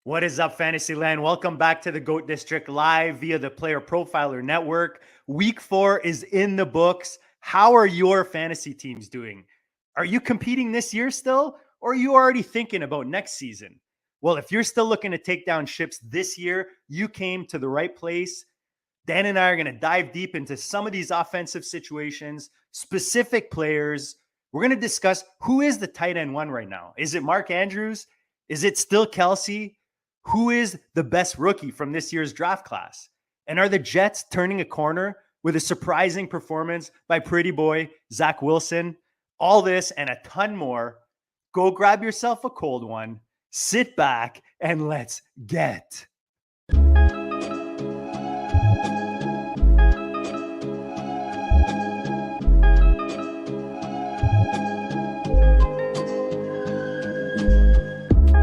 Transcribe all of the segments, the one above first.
What is up, Fantasyland? Welcome back to the GOAT District live via the Player Profiler Network. Week 4 is in the books. How are your fantasy teams doing? Are you competing this year still, or are you already thinking about next season? Well, if you're still looking to take down ships this year, you came to the right place. Dan and I are going to dive deep into some of these offensive situations, specific players. We're going to discuss who is the tight end one right now. Is it Mark Andrews? Is it still Kelsey? Who is the best rookie from this year's draft class? And are the Jets turning a corner with a surprising performance by pretty boy Zach Wilson? All this and a ton more. Go grab yourself a cold one, sit back, and let's get.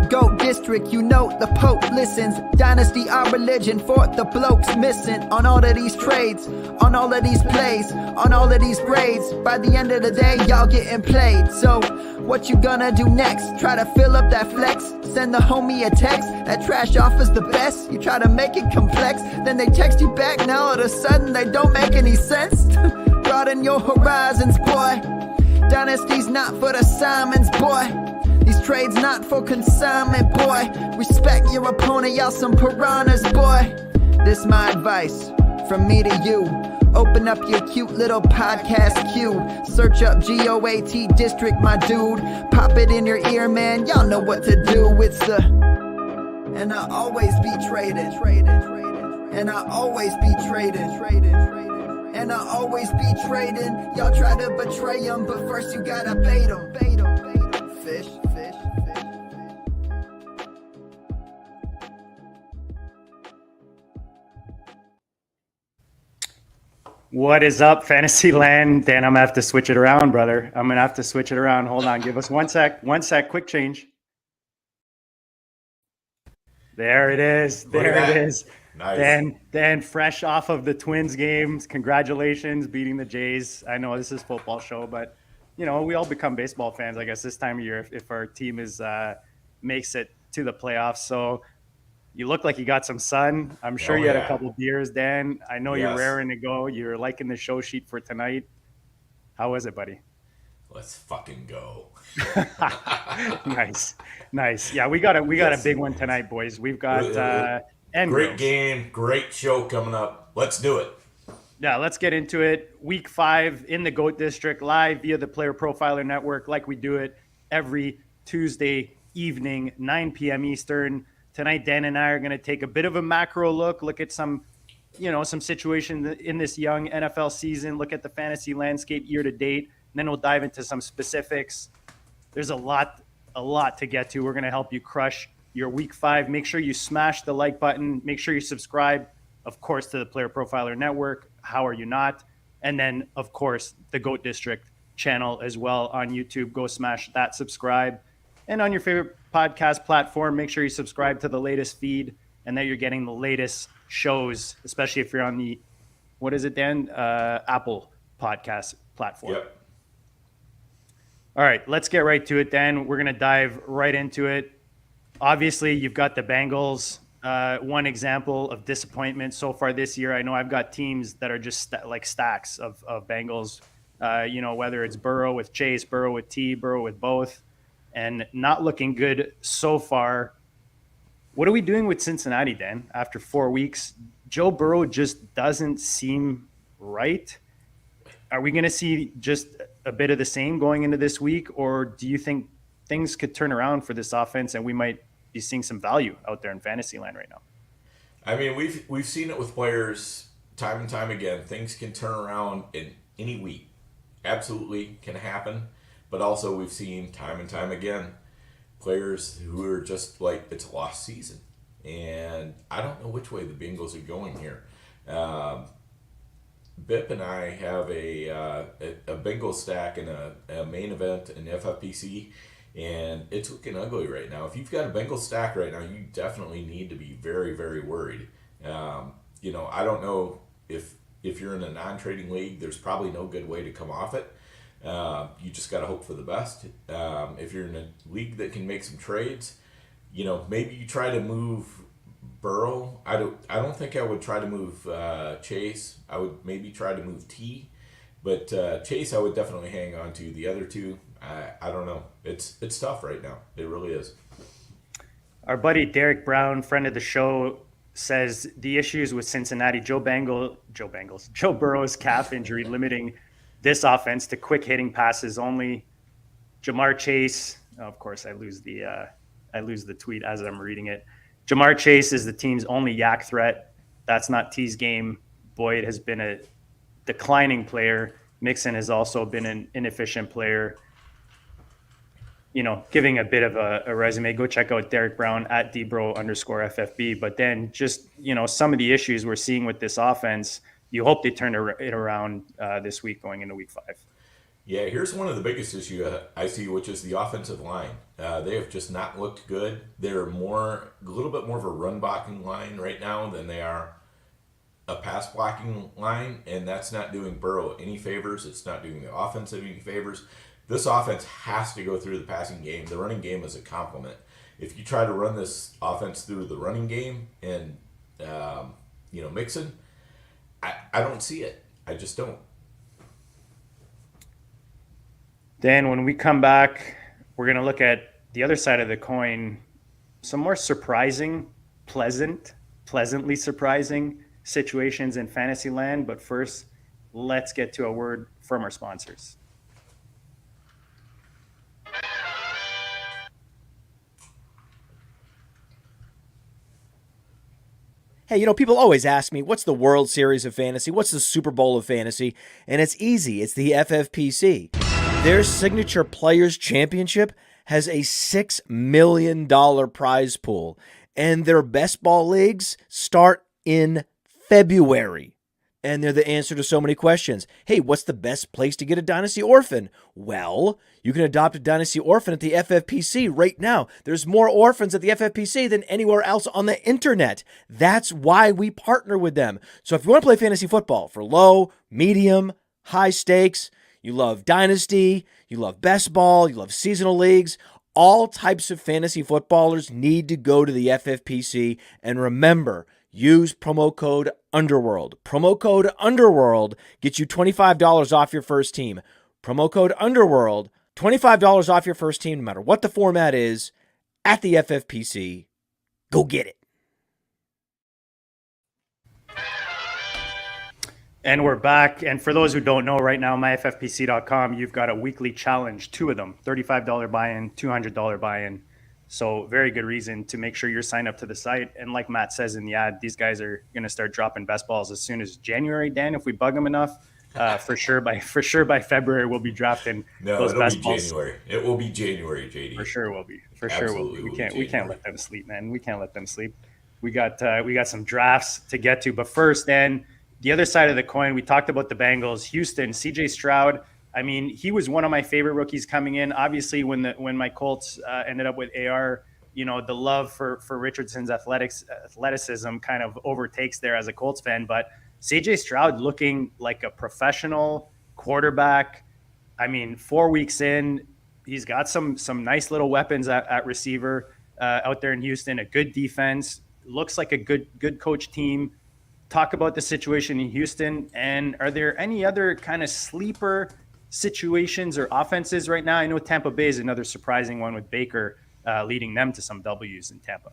GOAT District, you know the Pope listens. Dynasty, our religion, for the blokes missing. On all of these trades, on all of these plays, on all of these grades. By the end of the day, y'all getting played. So, what you gonna do next? Try to fill up that flex? Send the homie a text? That trash offer's the best? You try to make it complex, then they text you back. Now all of a sudden, they don't make any sense. Broaden your horizons, boy. Dynasty's not for the Simons, boy. These trades not for consignment, boy. Respect your opponent, y'all some piranhas, boy. This my advice from me to you. Open up your cute little podcast queue. Search up GOAT District, my dude. Pop it in your ear, man. Y'all know what to do. It's the and I always be traded. And I always be traded. And I always be trading. Y'all try to betray them, but first you gotta bait them. Fish. What is up, Fantasyland? Dan, I'm going to have to switch it around, brother. I'm going to have to switch it around. Hold on. Give us one sec. Quick change. There it is. There it is. Nice. Dan, fresh off of the Twins games. Congratulations, beating the Jays. I know this is a football show, but, you know, we all become baseball fans, I guess, this time of year if our team is makes it to the playoffs. So you look like you got some sun. I'm sure you had a couple beers, Dan. I know you're raring to go. You're liking the show sheet for tonight. How was it, buddy? Let's fucking go. Nice. Yeah, we got a big one tonight, boys. We've got great game, great show coming up. Let's do it. Yeah, let's get into it. Week 5 in the GOAT District live via the Player Profiler Network, like we do it every Tuesday evening, 9 p.m. Eastern. Tonight, Dan and I are going to take a bit of a macro look at some situations in this young NFL season, look at the fantasy landscape year to date, and then we'll dive into some specifics. There's a lot to get to. We're going to help you crush your week 5. Make sure you smash the like button. Make sure you subscribe, of course, to the Player Profiler Network. How are you not? And then, of course, the GOAT District channel as well on YouTube. Go smash that subscribe. And on your favorite podcast platform, make sure you subscribe to the latest feed and that you're getting the latest shows, especially if you're on the, what is it, Dan? Apple podcast platform. Yep. All right, let's get right to it, Dan. We're going to dive right into it. Obviously, you've got the Bengals. One example of disappointment so far this year. I know I've got teams that are just like stacks of Bengals, whether it's Burrow with Chase, Burrow with T, Burrow with both. And not looking good so far. What are we doing with Cincinnati, Dan? After 4 weeks, Joe Burrow just doesn't seem right. Are we going to see just a bit of the same going into this week, or do you think things could turn around for this offense and we might be seeing some value out there in fantasy land right now? I mean, we've seen it with players time and time again. Things can turn around in any week. Absolutely can happen. But also we've seen time and time again players who are just like, it's a lost season. And I don't know which way the Bengals are going here. Bip and I have a Bengals stack in a main event in FFPC, and it's looking ugly right now. If you've got a Bengals stack right now, you definitely need to be very, very worried. I don't know if you're in a non-trading league, there's probably no good way to come off it. You just got to hope for the best. If you're in a league that can make some trades, maybe you try to move Burrow. I don't think I would try to move Chase. I would maybe try to move T, but Chase I would definitely hang on to. The other two, I don't know. It's tough right now. It really is. Our buddy Derek Brown, friend of the show, says the issues with Cincinnati, Joe Burrow's calf injury limiting this offense to quick hitting passes only. Jamar Chase, of course, I lose the tweet as I'm reading it. Jamar Chase is the team's only yak threat. That's not T's game. Boyd has been a declining player. Mixon has also been an inefficient player. Giving a bit of a resume. Go check out Derek Brown at @dbro_FFB. But then just, some of the issues we're seeing with this offense, you hope they turn it around this week going into week 5. Yeah, here's one of the biggest issues I see, which is the offensive line. They have just not looked good. They're a little bit more of a run blocking line right now than they are a pass blocking line, and that's not doing Burrow any favors. It's not doing the offense any favors. This offense has to go through the passing game. The running game is a complement. If you try to run this offense through the running game and Mixon, I don't see it. I just don't. Dan, when we come back, we're going to look at the other side of the coin, some more pleasantly surprising situations in fantasy land. But first, let's get to a word from our sponsors. Hey, people always ask me, what's the World Series of Fantasy? What's the Super Bowl of Fantasy? And it's easy. It's the FFPC. Their signature Players Championship has a $6 million prize pool, and their best ball leagues start in February. And they're the answer to so many questions. Hey, what's the best place to get a Dynasty Orphan? Well, you can adopt a Dynasty Orphan at the FFPC right now. There's more orphans at the FFPC than anywhere else on the internet. That's why we partner with them. So if you want to play fantasy football for low, medium, high stakes, you love Dynasty, you love best ball, you love seasonal leagues, all types of fantasy footballers need to go to the FFPC. And remember, use promo code Underworld. Promo code Underworld gets you $25 off your first team. Promo code Underworld, $25 off your first team, no matter what the format is, at the FFPC. Go get it. And we're back. And for those who don't know, right now, myffpc.com, you've got a weekly challenge, 2 of them, $35 buy-in, $200 buy-in. So very good reason to make sure you're signed up to the site. And like Matt says in the ad, these guys are going to start dropping best balls as soon as January, Dan, if we bug them enough. For sure by February, we'll be drafting those best balls. January. It will be January, JD. For sure will be. Absolutely We can't let them sleep, man. We can't let them sleep. We got some drafts to get to. But first, Dan, the other side of the coin, we talked about the Bengals. Houston, CJ Stroud. I mean, he was one of my favorite rookies coming in. Obviously, when my Colts ended up with AR, the love for Richardson's athleticism kind of overtakes there as a Colts fan. But CJ Stroud looking like a professional quarterback. I mean, 4 weeks in, he's got some nice little weapons at receiver out there in Houston. A good defense, looks like a good coach team. Talk about the situation in Houston, and are there any other kind of sleeper situations or offenses right now? I know Tampa Bay is another surprising one with Baker leading them to some W's in Tampa.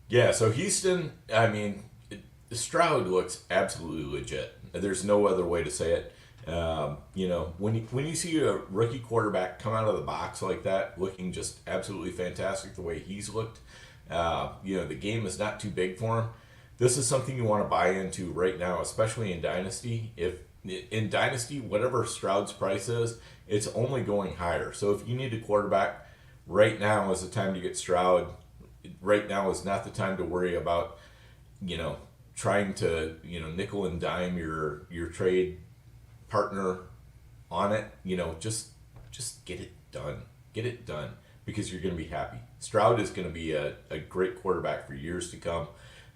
Yeah, so Houston, I mean, Stroud looks absolutely legit. There's no other way to say it. When you see a rookie quarterback come out of the box like that, looking just absolutely fantastic the way he's looked, the game is not too big for him. This is something you want to buy into right now, especially in Dynasty. In Dynasty, whatever Stroud's price is, it's only going higher. So if you need a quarterback, right now is the time to get Stroud. Right now is not the time to worry about, trying to, nickel and dime your trade partner on it. Just get it done. Get it done because you're going to be happy. Stroud is going to be a great quarterback for years to come.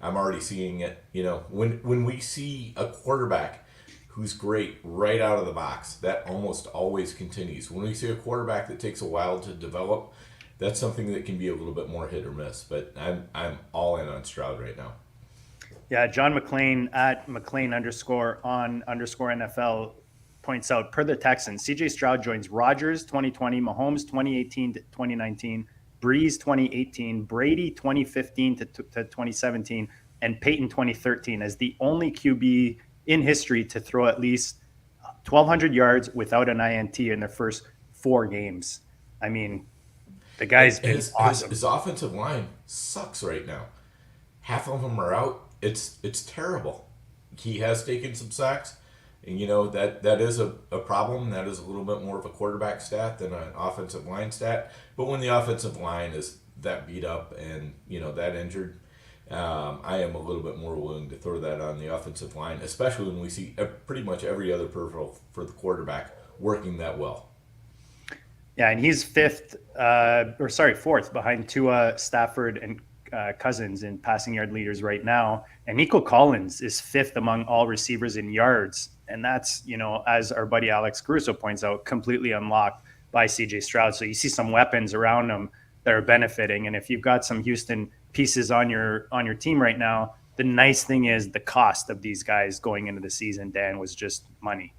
I'm already seeing it. When we see a quarterback who's great right out of the box, that almost always continues. When we see a quarterback that takes a while to develop, that's something that can be a little bit more hit or miss. But I'm all in on Stroud right now. Yeah, John McClain at McClain_on_NFL points out, per the Texans, CJ Stroud joins Rodgers 2020, Mahomes 2018 to 2019, Breeze 2018, Brady 2015 to 2017, and Peyton 2013 as the only QB in history to throw at least 1,200 yards without an INT in their first 4 games. I mean, the guy's been awesome. His offensive line sucks right now. Half of them are out. It's terrible. He has taken some sacks, and that is a problem. That is a little bit more of a quarterback stat than an offensive line stat. But when the offensive line is that beat up and that injured, I am a little bit more willing to throw that on the offensive line, especially when we see pretty much every other peripheral for the quarterback working that well. Yeah, and he's fourth behind Tua, Stafford, and Cousins in passing yard leaders right now. And Nico Collins is 5th among all receivers in yards. And that's, as our buddy Alex Caruso points out, completely unlocked by CJ Stroud. So you see some weapons around him that are benefiting. And if you've got some Houston pieces on your team right now, the nice thing is the cost of these guys going into the season, Dan, was just money.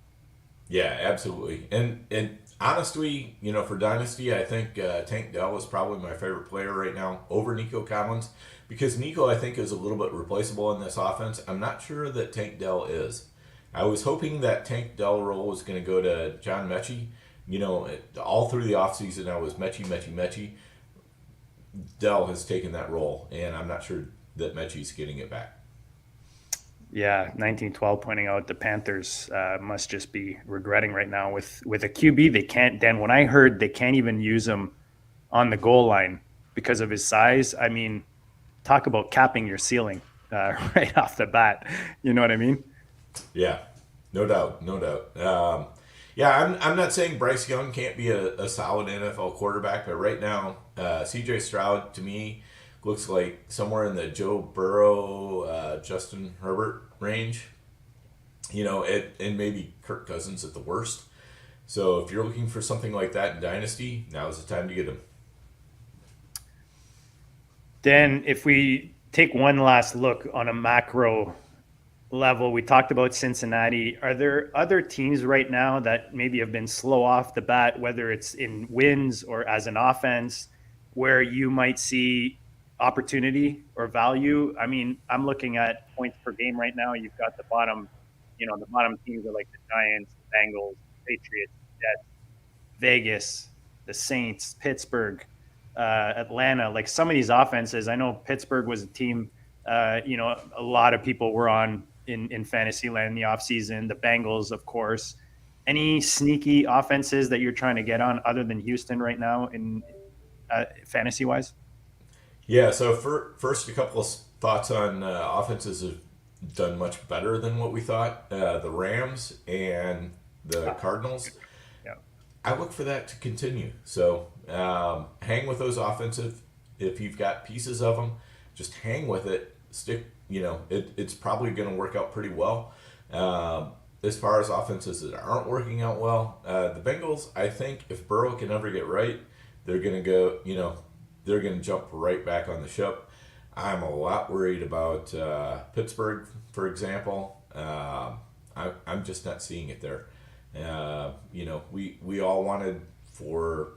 Yeah, absolutely. And honestly, for Dynasty, I think Tank Dell is probably my favorite player right now over Nico Collins, because Nico, I think, is a little bit replaceable in this offense. I'm not sure that Tank Dell is. I was hoping that Tank Dell role was going to go to John Mechie. All through the offseason, I was Mechie. Dell has taken that role, and I'm not sure that Mechie's getting it back. Yeah, 1912 pointing out the Panthers must just be regretting right now with a QB. They can't, Dan, when I heard they can't even use him on the goal line because of his size, I mean, talk about capping your ceiling right off the bat. You know what I mean? Yeah, no doubt. I'm not saying Bryce Young can't be a solid NFL quarterback, but right now, CJ Stroud, to me, looks like somewhere in the Joe Burrow, Justin Herbert range, and maybe Kirk Cousins at the worst. So if you're looking for something like that in Dynasty, now's the time to get him. Dan, if we take one last look on a macro level, we talked about Cincinnati. Are there other teams right now that maybe have been slow off the bat, whether it's in wins or as an offense, where you might see opportunity or value? I mean, I'm looking at points per game right now. You've got the bottom teams are like the Giants, the Bengals, the Patriots, the Jets, Vegas, the Saints, Pittsburgh, Atlanta. Like some of these offenses, I know Pittsburgh was a team, a lot of people were on in fantasy land in the offseason. The Bengals, of course. Any sneaky offenses that you're trying to get on other than Houston right now in fantasy-wise? Yeah, so first, a couple of thoughts on offenses have done much better than what we thought. The Rams and the Cardinals. Yeah. I look for that to continue. So hang with those offensive. If you've got pieces of them, just hang with it. Stick. It's probably going to work out pretty well. As far as offenses that aren't working out well, the Bengals, I think if Burrow can ever get right, they're going to go, they're going to jump right back on the ship. I'm a lot worried about Pittsburgh, for example. I'm just not seeing it there. We all wanted for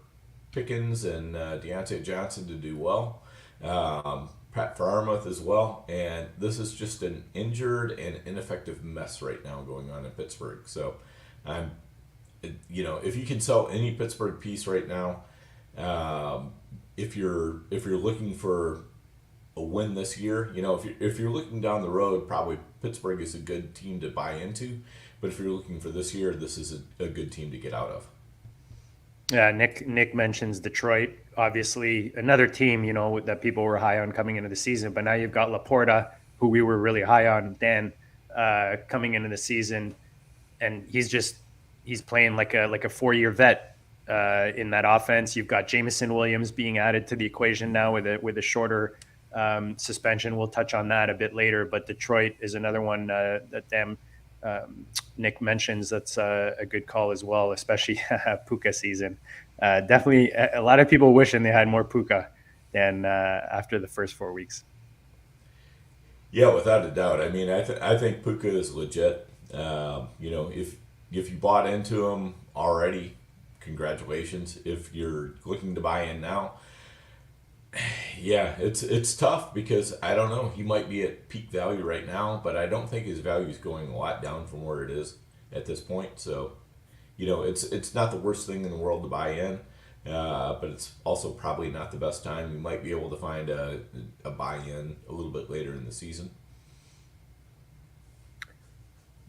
Pickens and Deontay Johnson to do well. Pat Freiermuth as well. And this is just an injured and ineffective mess right now going on in Pittsburgh. So, if you can sell any Pittsburgh piece right now, if you're looking for a win this year, if you're looking down the road, probably Pittsburgh is a good team to buy into. But if you're looking for this year, this is a good team to get out of. Yeah, Nick mentions Detroit, obviously another team, that people were high on coming into the season. But now you've got Laporta, who we were really high on, Dan, coming into the season, and he's playing like a 4-year vet in that offense. You've got Jameson Williams being added to the equation now with a shorter suspension. We'll touch on that a bit later. But Detroit is another one that Nick mentions, that's a good call as well, especially Puka season. Definitely a lot of people wishing they had more Puka than after the first 4 weeks. Yeah, without a doubt. I mean, I think Puka is legit. If you bought into him already, congratulations. If you're looking to buy in now, yeah, it's tough because I don't know. He might be at peak value right now, but I don't think his value is going a lot down from where it is at this point. So, it's not the worst thing in the world to buy in, but it's also probably not the best time. You might be able to find a buy-in a little bit later in the season.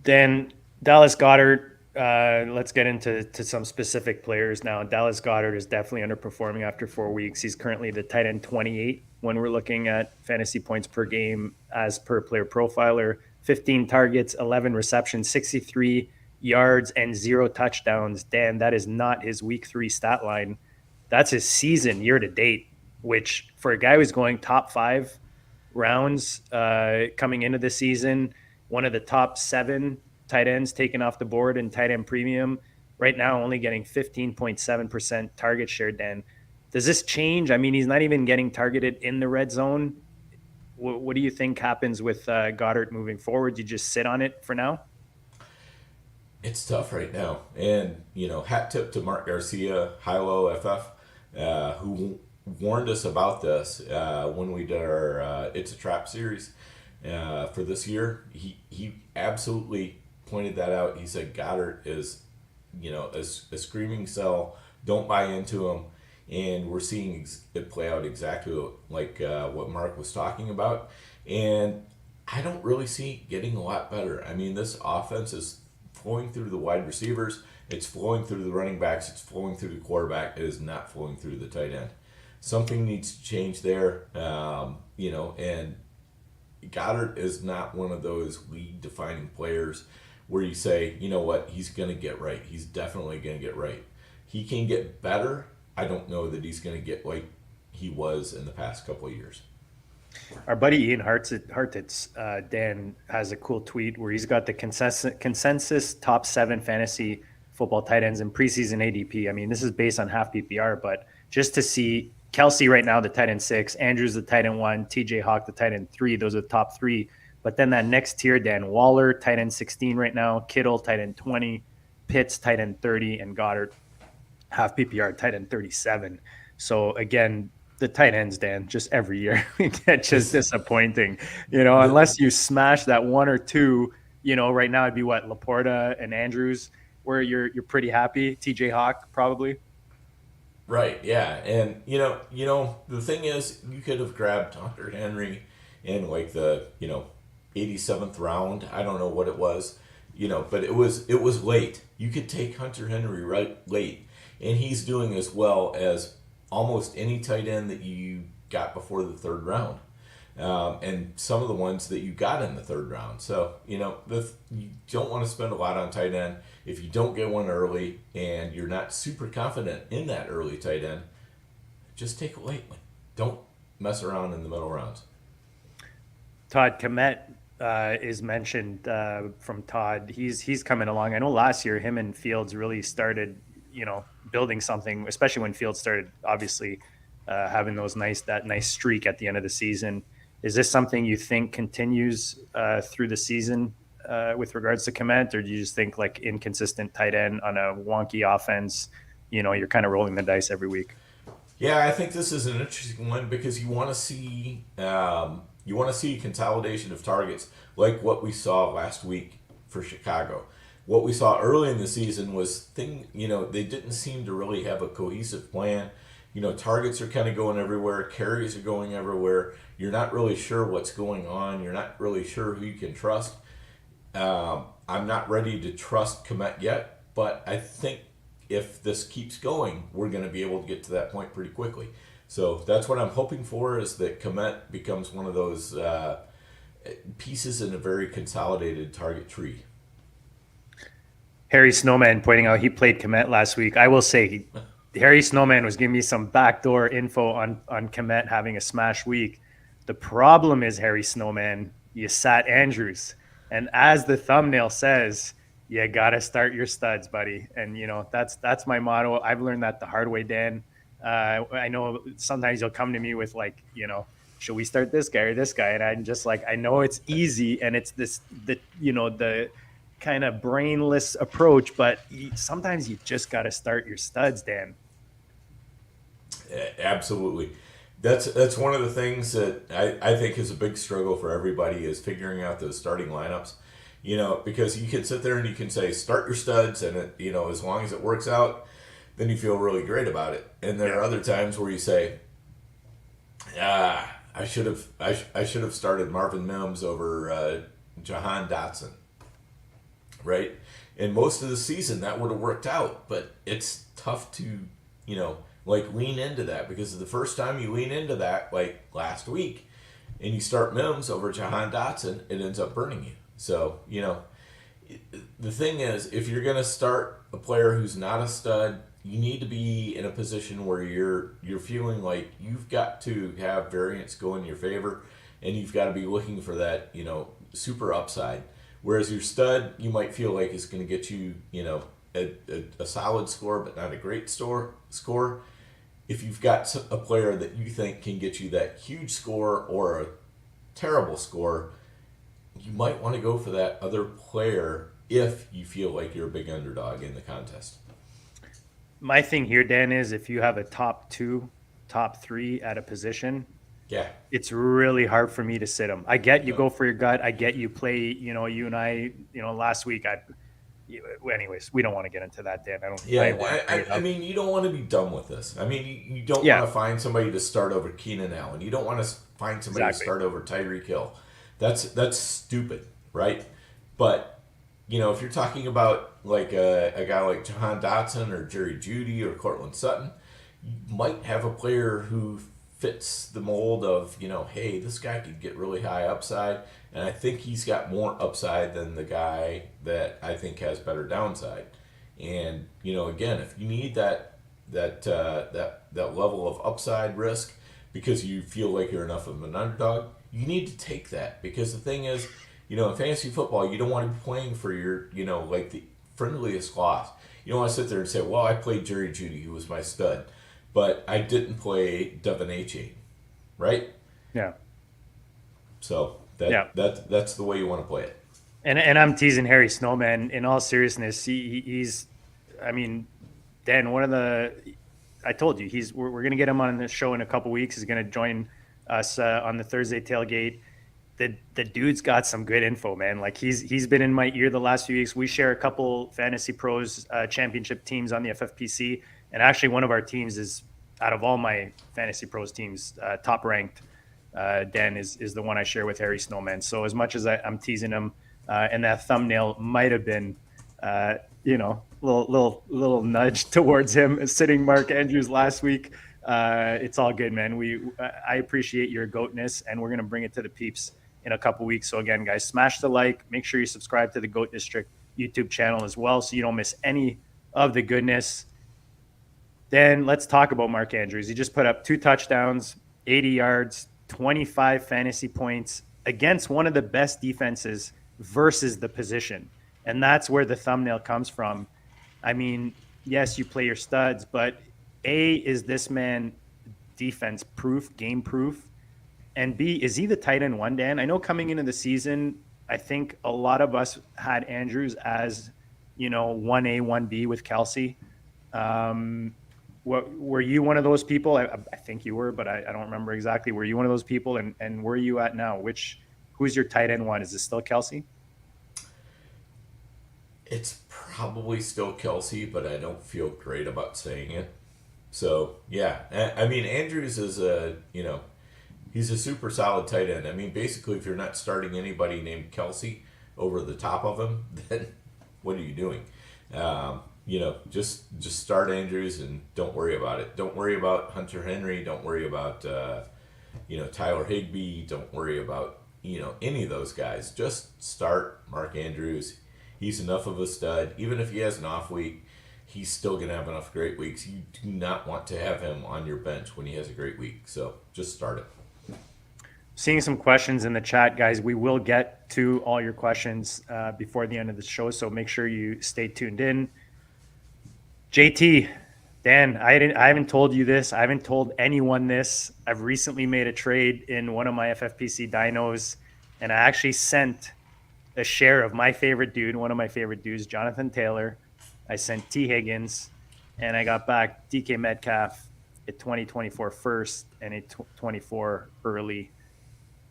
Then Dallas Goedart. Let's get into some specific players now. Dallas Goedart is definitely underperforming after 4 weeks. He's currently the tight end 28 when we're looking at fantasy points per game as per player profiler. 15 targets, 11 receptions, 63 yards, and 0 touchdowns. Dan, that is not his week 3 stat line. That's his season year to date, which for a guy who's going top 5 rounds coming into the season, one of the top 7 tight ends taken off the board in tight end premium, right now only getting 15.7% target share. Dan, does this change? I mean, he's not even getting targeted in the red zone. What do you think happens with Goedart moving forward? Do you just sit on it for now? It's tough right now. And, hat tip to Mark Garcia, Hilo FF, who warned us about this when we did our It's a Trap series for this year. He absolutely pointed that out. He said Goedart is, a screaming sell. Don't buy into him. And we're seeing it play out exactly like what Mark was talking about. And I don't really see it getting a lot better. I mean, this offense is flowing through the wide receivers. It's flowing through the running backs. It's flowing through the quarterback. It is not flowing through the tight end. Something needs to change there, and Goedart is not one of those league-defining players where you say, you know what, he's going to get right. He's definitely going to get right. He can get better. I don't know that he's going to get like he was in the past couple of years. Our buddy Ian Hartitz, Dan, has a cool tweet where he's got the consensus top 7 fantasy football tight ends in preseason ADP. I mean, this is based on half PPR, but just to see Kelsey right now, the tight end 6, Andrews the tight end 1, TJ Hawk the tight end 3. Those are the top 3. But then that next tier, Dan, Waller tight end 16 right now, Kittle tight end 20, Pitts tight end 30, and Goedart half PPR tight end 37. So again, the tight ends, Dan, just every year get just disappointing. Unless you smash that 1 or 2. Right now it'd be what, Laporta and Andrews, where you're pretty happy. TJ Hawk probably. Right, yeah. And the thing is, you could have grabbed Hunter Henry in like the 87th round. I don't know what it was, but it was late. You could take Hunter Henry right late, and he's doing as well as almost any tight end that you got before the 3rd round, and some of the ones that you got in the 3rd round. So you don't want to spend a lot on tight end. If you don't get one early and you're not super confident in that early tight end, just take a late one. Don't mess around in the middle rounds. Todd Kmet is mentioned from Todd. He's coming along. I know last year him and Fields really started, building something, especially when Fields started obviously having that nice streak at the end of the season. Is this something you think continues through the season with regards to Kmet, or do you just think like inconsistent tight end on a wonky offense, you're kind of rolling the dice every week? Yeah, I think this is an interesting one because you want to see a consolidation of targets like what we saw last week for Chicago. What we saw early in the season was they didn't seem to really have a cohesive plan. Targets are kind of going everywhere, carries are going everywhere. You're not really sure what's going on. You're not really sure who you can trust. I'm not ready to trust Kmet yet, but I think if this keeps going, we're going to be able to get to that point pretty quickly. So that's what I'm hoping for, is that Kmet becomes one of those pieces in a very consolidated target tree. Harry Snowman pointing out he played Kmet last week. I will say Harry Snowman was giving me some backdoor info on Kmet having a smash week. The problem is, Harry Snowman, you sat Andrews. And as the thumbnail says, you gotta start your studs, buddy. And that's my motto. I've learned that the hard way, Dan. I know sometimes you'll come to me with like, should we start this guy or this guy? And I'm just like, I know it's easy and it's the kind of brainless approach, but sometimes you just got to start your studs, Dan. Absolutely. That's one of the things that I think is a big struggle for everybody is figuring out those starting lineups. Because you can sit there and you can say start your studs, and as long as it works out, then you feel really great about it. And there are other times where you say, I should have started Marvin Mims over Jahan Dotson, right? And most of the season that would have worked out, but it's tough to lean into that, because the first time you lean into that, like last week, and you start Mims over Jahan Dotson, it ends up burning you. So, the thing is, if you're going to start a player who's not a stud, you need to be in a position where you're feeling like you've got to have variance go in your favor, and you've got to be looking for that, super upside. Whereas your stud, you might feel like is going to get you, a solid score, but not a great score. If you've got a player that you think can get you that huge score or a terrible score, you might want to go for that other player if you feel like you're a big underdog in the contest. My thing here, Dan, is if you have a top 2, top 3 at a position, it's really hard for me to sit them. I get you go for your gut. I get you play, you and I, last week, anyways, we don't want to get into that, Dan. I mean, you don't want to be done with this. I mean, you don't want to find somebody to start over Keenan Allen. You don't want to find somebody to start over Tyreek Hill. That's stupid, right? But, if you're talking about like a guy like Jahan Dotson or Jeudy or Cortland Sutton, you might have a player who fits the mold of, hey, this guy could get really high upside, and I think he's got more upside than the guy that I think has better downside. And, again, if you need that level of upside risk because you feel like you're enough of an underdog, you need to take that, because the thing is, in fantasy football, you don't want to be playing for your, like the friendliest loss. You don't want to sit there and say, well, I played Jerry Jeudy, who was my stud, but I didn't play Devin Achane, right? Yeah. So that's the way you want to play it. And I'm teasing Harry Snowman. In all seriousness, he's, Dan, I told you, we're going to get him on the show in a couple weeks. He's going to join us on the Thursday tailgate. The dude's got some good info, man. Like he's been in my ear the last few weeks. We share a couple Fantasy Pros championship teams on the FFPC, and actually one of our teams is, out of all my Fantasy Pros teams, top ranked. Dan is the one I share with Harry Snowman. So as much as I'm teasing him, and that thumbnail might have been, little nudge towards him sitting Mark Andrews last week. It's all good, man. I appreciate your goatness, and we're gonna bring it to the peeps in a couple weeks. So again, guys, smash the like. Make sure you subscribe to the Goat District YouTube channel as well, so you don't miss any of the goodness. Then let's talk about Mark Andrews. He just put up 2 touchdowns, 80 yards, 25 fantasy points against one of the best defenses versus the position. And that's where the thumbnail comes from. I mean, yes, you play your studs, but A, is this man defense proof, game proof? And B, is he the tight end 1, Dan? I know coming into the season, I think a lot of us had Andrews as, 1A, 1B with Kelsey. Were you one of those people? I think you were, but I don't remember exactly. Were you one of those people? And where are you at now? Who's your tight end 1? Is it still Kelsey? It's probably still Kelsey, but I don't feel great about saying it. So, yeah. I mean, Andrews is he's a super solid tight end. I mean, basically, if you're not starting anybody named Kelsey over the top of him, then what are you doing? Just start Andrews and don't worry about it. Don't worry about Hunter Henry. Don't worry about, Tyler Higbee. Don't worry about, any of those guys. Just start Mark Andrews. He's enough of a stud. Even if he has an off week, he's still going to have enough great weeks. You do not want to have him on your bench when he has a great week. So just start it. Seeing some questions in the chat, guys. We will get to all your questions before the end of the show, so make sure you stay tuned in. JT, Dan, I haven't told you this. I haven't told anyone this. I've recently made a trade in one of my FFPC dynos, and I actually sent a share of my favorite dude, one of my favorite dudes, Jonathon Taylor. I sent T. Higgins, and I got back DK Metcalf at 2024 first and a 24 early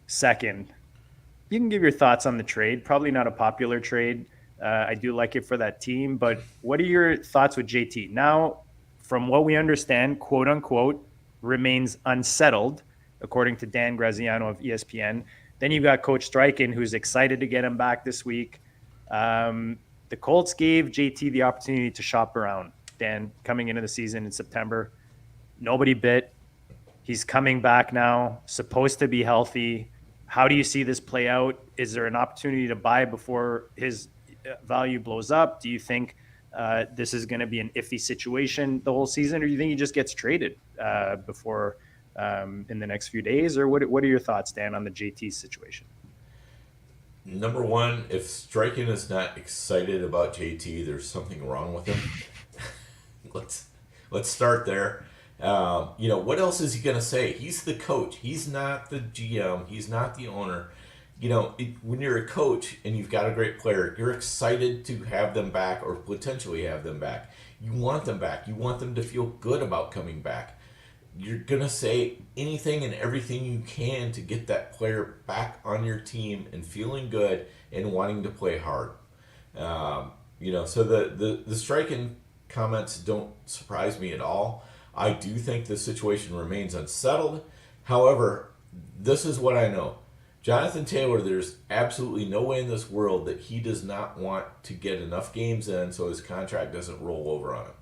second. You can give your thoughts on the trade. Probably not a popular trade. I do like it for that team, but what are your thoughts with JT? Now, from what we understand, quote unquote, remains unsettled, according to Dan Graziano of ESPN. Then you've got Coach Stryken, who's excited to get him back this week. The Colts gave JT the opportunity to shop around, Dan, coming into the season in September. Nobody bit. He's coming back now, supposed to be healthy. How do you see this play out? Is there an opportunity to buy before his value blows up? Do you think this is going to be an iffy situation the whole season, or do you think he just gets traded before in the next few days? Or what are your thoughts, Dan, on the JT situation? Number one, if Stryken is not excited about JT, there's something wrong with him. Let's start there. What else is he going to say? He's the coach. He's not the GM. He's not the owner. When you're a coach and you've got a great player, you're excited to have them back or potentially have them back. You want them back. You want them to feel good about coming back. You're going to say anything and everything you can to get that player back on your team and feeling good and wanting to play hard. So the Stryken comments don't surprise me at all. I do think the situation remains unsettled. However, this is what I know. Jonathon Taylor, there's absolutely no way in this world that he does not want to get enough games in so his contract doesn't roll over on him.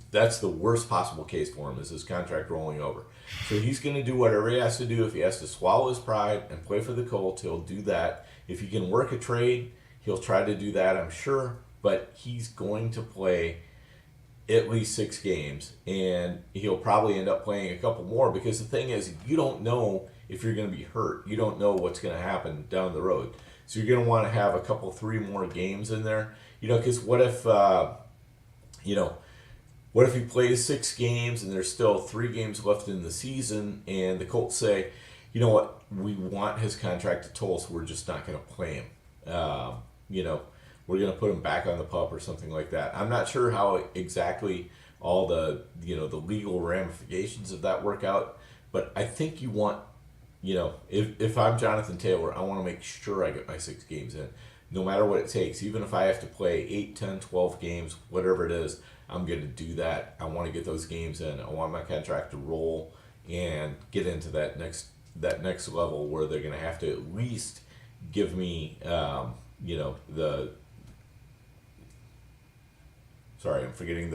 That's the worst possible case for him, is his contract rolling over. So he's going to do whatever he has to do. If he has to swallow his pride and play for the Colts, he'll do that. If he can work a trade, he'll try to do that, I'm sure. But he's going to play at least 6 games, and he'll probably end up playing a couple more, because the thing is, you don't know if you're going to be hurt. You don't know what's going to happen down the road. So you're going to want to have 3 more games in there. Because what if he plays 6 games and there's still 3 games left in the season, and the Colts say, you know what, we want his contract to toll, so we're just not going to play him. We're going to put him back on the pup or something like that. I'm not sure how exactly all the legal ramifications of that work out, but I think you want, if I'm Jonathon Taylor, I want to make sure I get my 6 games in, no matter what it takes. Even if I have to play 8, 10, 12 games, whatever it is, I'm going to do that. I want to get those games in. I want my contract to roll and get into that next level where they're going to have to at least give me, sorry, I'm forgetting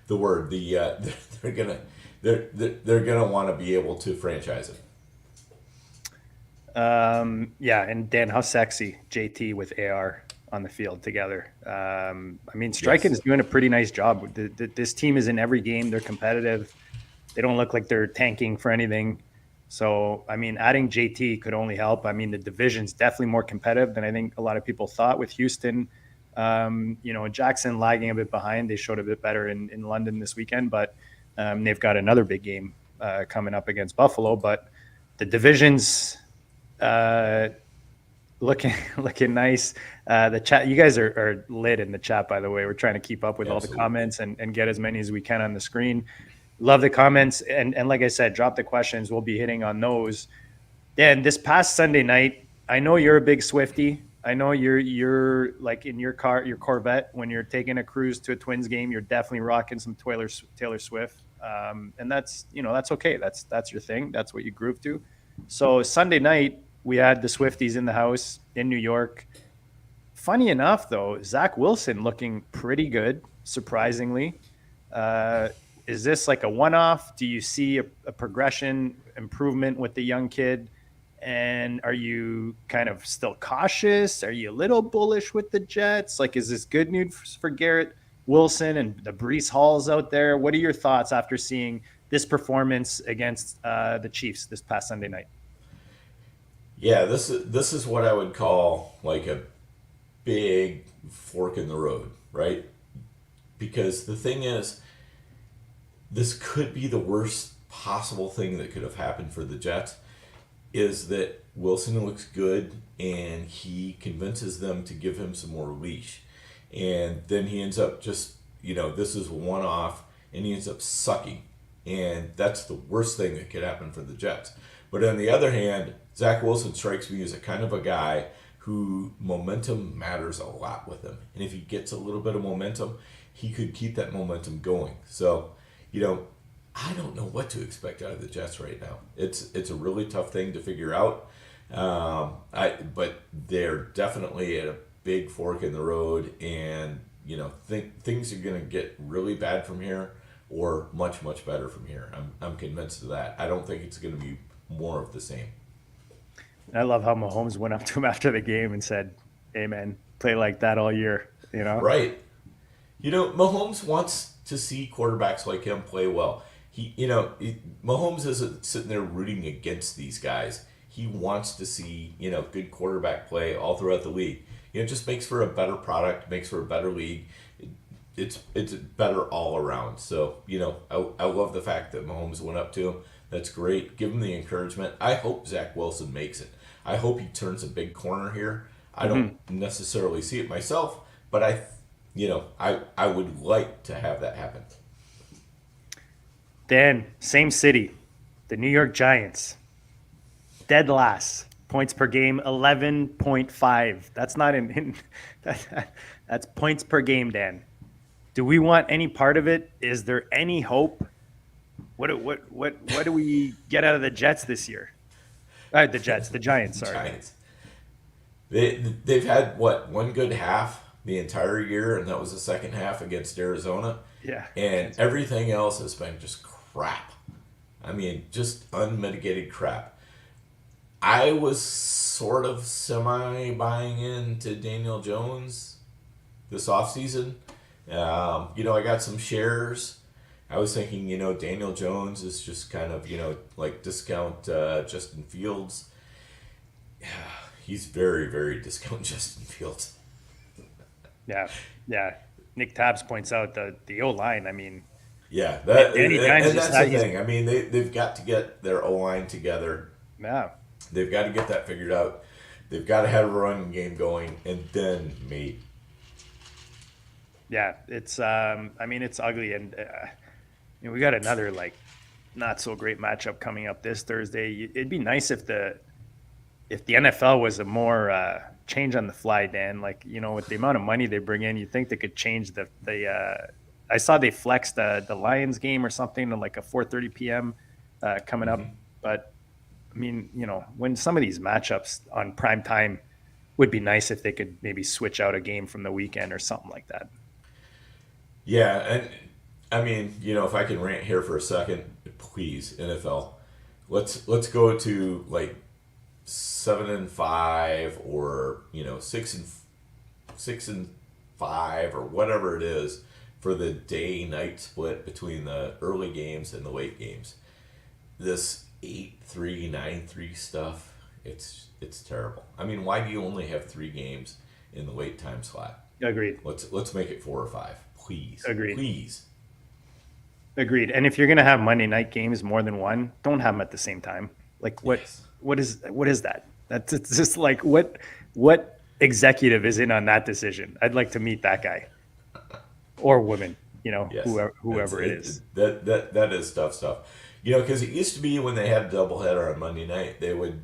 the word. They're gonna want to be able to franchise it. And Dan, how sexy JT with AR on the field together. Stryken is doing a pretty nice job. This team is in every game. They're competitive. They don't look like they're tanking for anything. So, adding JT could only help. The division's definitely more competitive than I think a lot of people thought with Houston. Jackson lagging a bit behind. They showed a bit better in London this weekend, but they've got another big game coming up against Buffalo. But the division's looking nice. The chat, you guys are lit in the chat, by the way. We're trying to keep up with all the comments and get as many as we can on the screen. Love the comments. And like I said, drop the questions. We'll be hitting on those. Dan, this past Sunday night, I know you're a big Swiftie. I know you're like in your car, your Corvette, when you're taking a cruise to a Twins game, you're definitely rocking some Taylor Swift. And that's okay. That's your thing. That's what you groove to. So Sunday night, we had the Swifties in the house in New York. Funny enough, though, Zach Wilson looking pretty good, surprisingly. Is this like a one-off? Do you see a progression, improvement with the young kid? And are you kind of still cautious? Are you a little bullish with the Jets? Like, is this good news for Garrett Wilson and the Breece Halls out there? What are your thoughts after seeing this performance against the Chiefs this past Sunday night? Yeah, this is what I would call like a big fork in the road, right? Because the thing is, this could be the worst possible thing that could have happened for the Jets, is that Wilson looks good and he convinces them to give him some more leash. And then he ends up just, this is one off, and he ends up sucking. And that's the worst thing that could happen for the Jets. But on the other hand, Zach Wilson strikes me as a kind of a guy who momentum matters a lot with him. And if he gets a little bit of momentum, he could keep that momentum going. So, I don't know what to expect out of the Jets right now. It's a really tough thing to figure out. But they're definitely at a big fork in the road, and things are going to get really bad from here, or much, much better from here. I'm convinced of that. I don't think it's going to be more of the same. I love how Mahomes went up to him after the game and said, "Hey man, play like that all year." Right. Mahomes wants to see quarterbacks like him play well. Mahomes isn't sitting there rooting against these guys. He wants to see, good quarterback play all throughout the league. It just makes for a better product, makes for a better league. It's better all around. So, I love the fact that Mahomes went up to him. That's great. Give him the encouragement. I hope Zach Wilson makes it. I hope he turns a big corner here. I don't necessarily see it myself, but I would like to have that happen. Dan, same city, the New York Giants, dead last, points per game, 11.5. That's not that's points per game, Dan. Do we want any part of it? Is there any hope? What do we get out of the Jets this year? The Giants, sorry. Giants. They've had one good half the entire year, and that was the second half against Arizona. Yeah. And everything else has been just crap. I mean, just unmitigated crap. I was sort of semi buying into Daniel Jones this offseason. I got some shares. I was thinking, Daniel Jones is just kind of, like discount Justin Fields. Yeah, he's very, very discount Justin Fields. Yeah. Nick Tabbs points out the O-line. I mean, yeah, that's the he's- thing. I mean, they've got to get their O-line together. Yeah. They've got to get that figured out. They've got to have a running game going, and then mate. Yeah, it's it's ugly, and we got another not so great matchup coming up this Thursday. It'd be nice if the NFL was a more change on the fly, Dan. With the amount of money they bring in, you'd think they could change the I saw they flexed the Lions game or something to like a 4:30 p.m. Coming up, but I mean, when some of these matchups on prime time, would be nice if they could maybe switch out a game from the weekend or something like that. Yeah, and I mean, if I can rant here for a second, please, NFL, let's go to 7-5 or 6-5 or whatever it is for the day-night split between the early games and the late games. This 8-3, 9-3 stuff, it's terrible. I mean, why do you only have 3 games in the late time slot? Agreed. Let's make it 4 or 5, please. Agreed. Please. Agreed. And if you're gonna have Monday night games more than one, don't have them at the same time. Yes. What is that? It's just what executive is in on that decision? I'd like to meet that guy or woman. Yes. whoever it is. That is tough stuff. Because it used to be when they had a doubleheader on Monday night, they would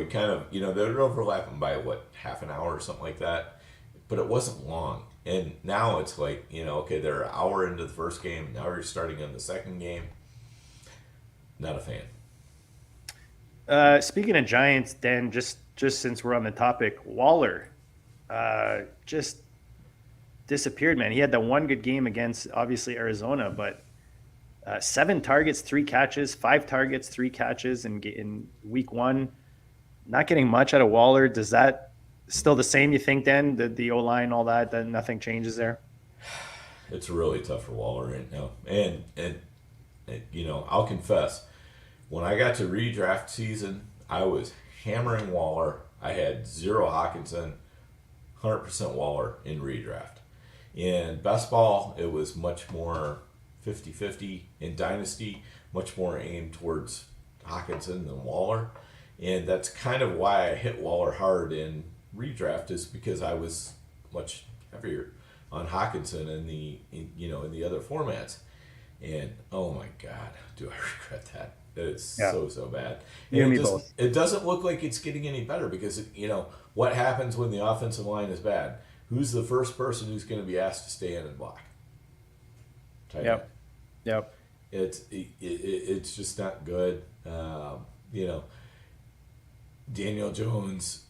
kind of they would overlap them by half an hour or something like that, but it wasn't long. And now it's okay, they're an hour into the first game. Now you're starting on the second game. Not a fan. Speaking of Giants, Dan, just since we're on the topic, Waller just disappeared, man. He had the one good game against, obviously, Arizona, but 7 targets, 3 catches, 5 targets, 3 catches in week 1. Not getting much out of Waller. Does that still the same, you think, Dan? The O-line, all that, nothing changes there? It's really tough for Waller right now. And I'll confess, when I got to redraft season, I was hammering Waller. I had 0 Hawkinson, 100% Waller in redraft. In best ball, it was much more 50-50. In Dynasty, much more aimed towards Hawkinson than Waller. And that's kind of why I hit Waller hard in redraft, is because I was much heavier on Hawkinson in the other formats. And oh my God, do I regret that? It's so bad. You and me just, both. it doesn't look like it's getting any better, because what happens when the offensive line is bad? Who's the first person who's going to be asked to stay in and block? Tight end. Yep. It's just not good. Daniel Jones,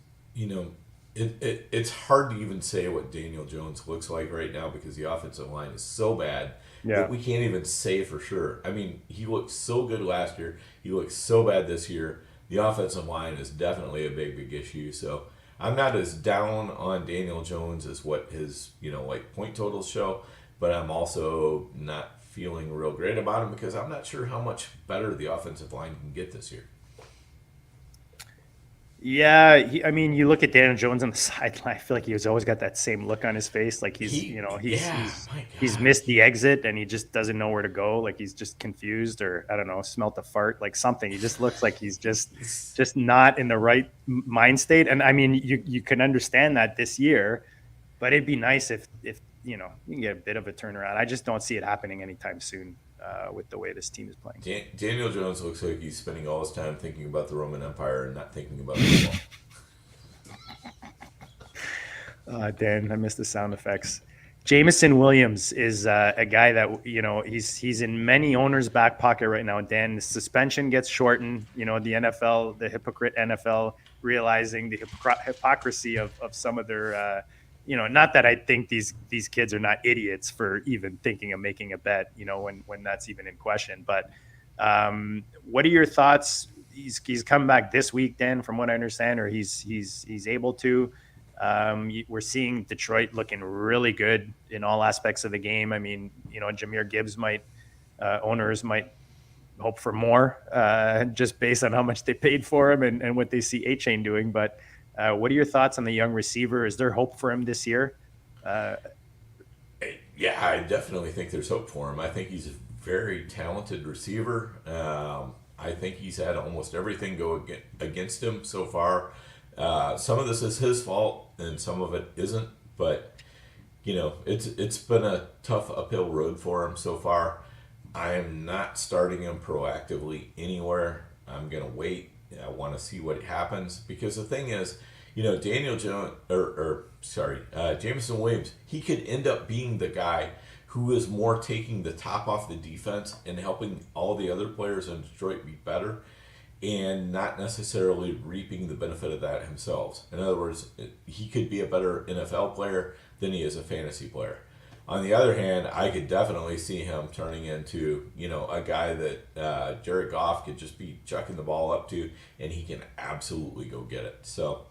it's hard to even say what Daniel Jones looks like right now, because the offensive line is so bad that we can't even say for sure. I mean, he looked so good last year. He looks so bad this year. The offensive line is definitely a big issue. So I'm not as down on Daniel Jones as what his, point totals show, but I'm also not feeling real great about him, because I'm not sure how much better the offensive line can get this year. Yeah, you look at Daniel Jones on the sideline. I feel like he's always got that same look on his face, like he's missed the exit and he just doesn't know where to go. Like he's just confused, or I don't know, smelt a fart, like something. He just looks like he's just not in the right mind state. And I mean, you can understand that this year, but it'd be nice if you can get a bit of a turnaround. I just don't see it happening anytime soon. With the way this team is playing, Daniel Jones looks like he's spending all his time thinking about the Roman Empire and not thinking about football. Dan, I missed the sound effects. Jameson Williams is a guy that he's in many owners' back pocket right now. Dan, the suspension gets shortened. The NFL, the hypocrite NFL, realizing the hypocrisy of some of their. Not that I think these kids are not idiots for even thinking of making a bet, when that's even in question. But what are your thoughts? He's come back this week, Dan, from what I understand, or he's able to. We're seeing Detroit looking really good in all aspects of the game. I mean, Jahmyr Gibbs owners might hope for more just based on how much they paid for him and what they see A-Chain doing. But what are your thoughts on the young receiver? Is there hope for him this year? Yeah, I definitely think there's hope for him. I think he's a very talented receiver. I think he's had almost everything go against him so far. Some of this is his fault, and some of it isn't. But it's been a tough uphill road for him so far. I am not starting him proactively anywhere. I'm gonna wait. I want to see what happens, because the thing is, Jameson Williams, he could end up being the guy who is more taking the top off the defense and helping all the other players in Detroit be better, and not necessarily reaping the benefit of that himself. In other words, he could be a better NFL player than he is a fantasy player. On the other hand, I could definitely see him turning into, a guy that Jared Goff could just be chucking the ball up to, and he can absolutely go get it. So,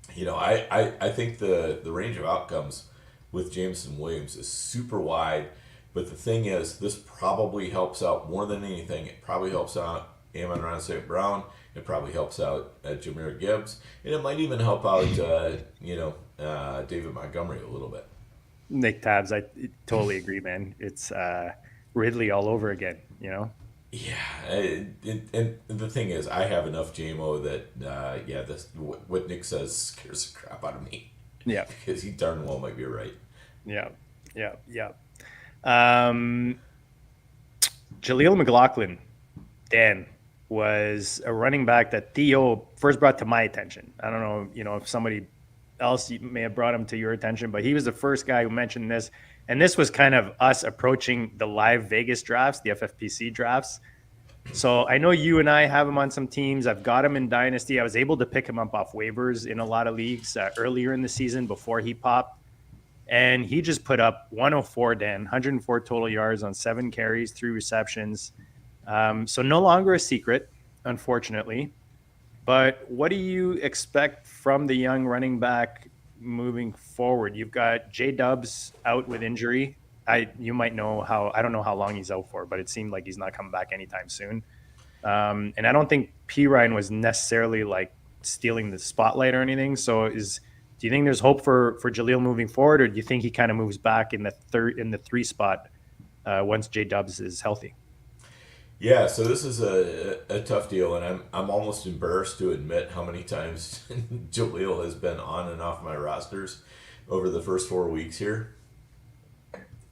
I think the range of outcomes with Jameson Williams is super wide. But the thing is, this probably helps out more than anything. It probably helps out Amon-Ra St. Brown. It probably helps out Jahmyr Gibbs. And it might even help out, David Montgomery a little bit. Nick Tabs, I totally agree, man. It's Ridley all over again, Yeah, and the thing is, I have enough JMO that, what Nick says scares the crap out of me. Yeah. Because he darn well might be right. Yeah. Jaleel McLaughlin, Dan, was a running back that Theo first brought to my attention. I don't know, if somebody else may have brought him to your attention, but he was the first guy who mentioned this. And this was kind of us approaching the live Vegas drafts, the FFPC drafts. So I know you and I have him on some teams. I've got him in Dynasty. I was able to pick him up off waivers in a lot of leagues earlier in the season before he popped. And he just put up 104, Dan, 104 total yards on 7 carries, 3 receptions. So no longer a secret, unfortunately. But what do you expect from the young running back moving forward? You've got J-Dubs out with injury. you might know I don't know how long he's out for, but it seemed like he's not coming back anytime soon. And I don't think P. Ryan was necessarily like stealing the spotlight or anything. So do you think there's hope for Jaleel moving forward, or do you think he kind of moves back in the 3 spot once J Dubs is healthy? Yeah, so this is a tough deal, and I'm almost embarrassed to admit how many times Jaleel has been on and off my rosters over the first 4 weeks here.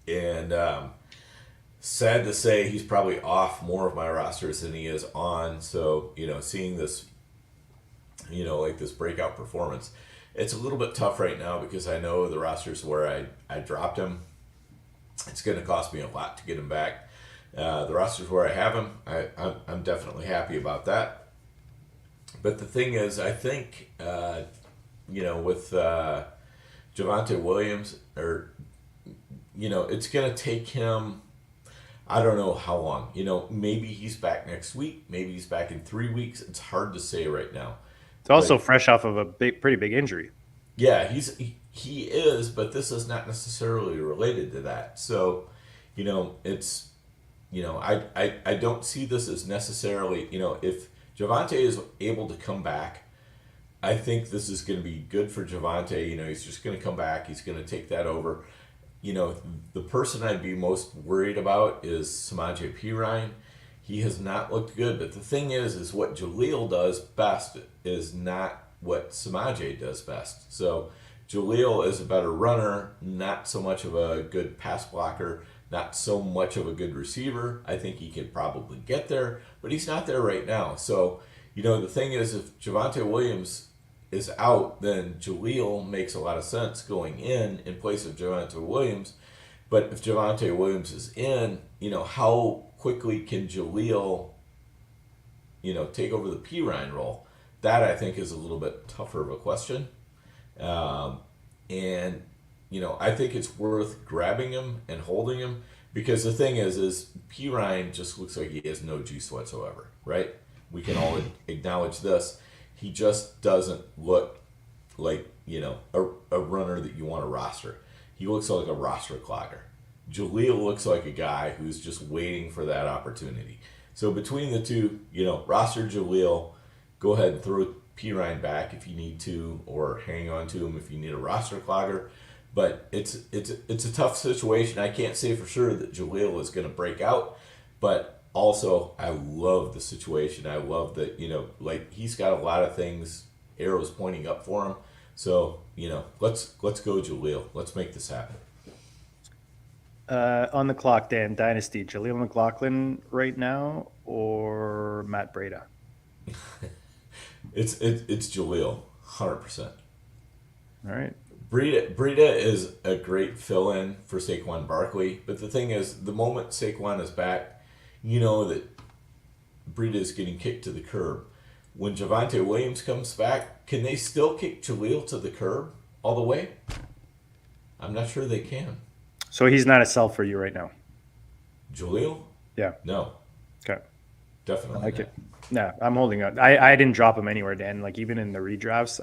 And sad to say, he's probably off more of my rosters than he is on. So, seeing this, like this breakout performance, it's a little bit tough right now because I know the rosters where I dropped him, it's going to cost me a lot to get him back. The rosters where I have him, I'm definitely happy about that. But the thing is, I think, with Javonte Williams, it's going to take him, I don't know how long. Maybe he's back next week. Maybe he's back in 3 weeks. It's hard to say right now. It's also fresh off of a pretty big injury. Yeah, he is, but this is not necessarily related to that. So, it's... I don't see this as necessarily, if Javonte is able to come back, I think this is going to be good for Javonte. He's just going to come back. He's going to take that over. The person I'd be most worried about is Samaje Perine. He has not looked good, but the thing is what Jaleel does best is not what Samaje does best. So Jaleel is a better runner, not so much of a good pass blocker, not so much of a good receiver. I think he could probably get there, but he's not there right now. So, the thing is, if Javonte Williams is out, then Jaleel makes a lot of sense going in place of Javonte Williams. But if Javonte Williams is in, how quickly can Jaleel, take over the P. Ryan role? That, I think, is a little bit tougher of a question. I think it's worth grabbing him and holding him because the thing is P. Ryan just looks like he has no juice whatsoever, right? We can all acknowledge this. He just doesn't look like, a runner that you want to roster. He looks like a roster clogger. Jaleel looks like a guy who's just waiting for that opportunity. So between the two, roster Jaleel, go ahead and throw P. Ryan back if you need to, or hang on to him if you need a roster clogger. But it's a tough situation. I can't say for sure that Jaleel is going to break out, but also I love the situation. I love that, he's got a lot of things, arrows pointing up for him. So, let's go Jaleel. Let's make this happen. On the clock, Dan, Dynasty, Jaleel McLaughlin right now or Matt Breida? It's Jaleel, 100%. All right. Breida is a great fill-in for Saquon Barkley, but the thing is, the moment Saquon is back, that Breida is getting kicked to the curb. When Javonte Williams comes back, can they still kick Jaleel to the curb all the way? I'm not sure they can. So he's not a sell for you right now? Jaleel? Yeah. No. Okay. Definitely. I like it. No, I'm holding on. I didn't drop him anywhere, Dan. Like even in the redrafts,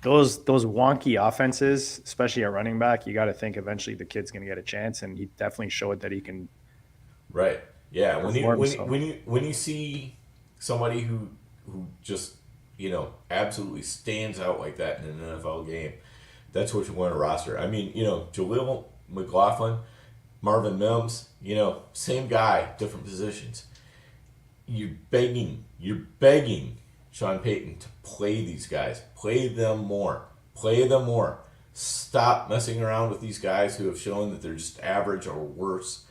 those wonky offenses, especially at running back, you got to think eventually the kid's going to get a chance, and he definitely showed that he can. Right. Yeah. When you see somebody who just absolutely stands out like that in an NFL game, that's what you want to roster. I mean, Jaleel McLaughlin, Marvin Mims, same guy, different positions. You're begging Sean Payton to play these guys. Play them more. Stop messing around with these guys who have shown that they're just average or worse.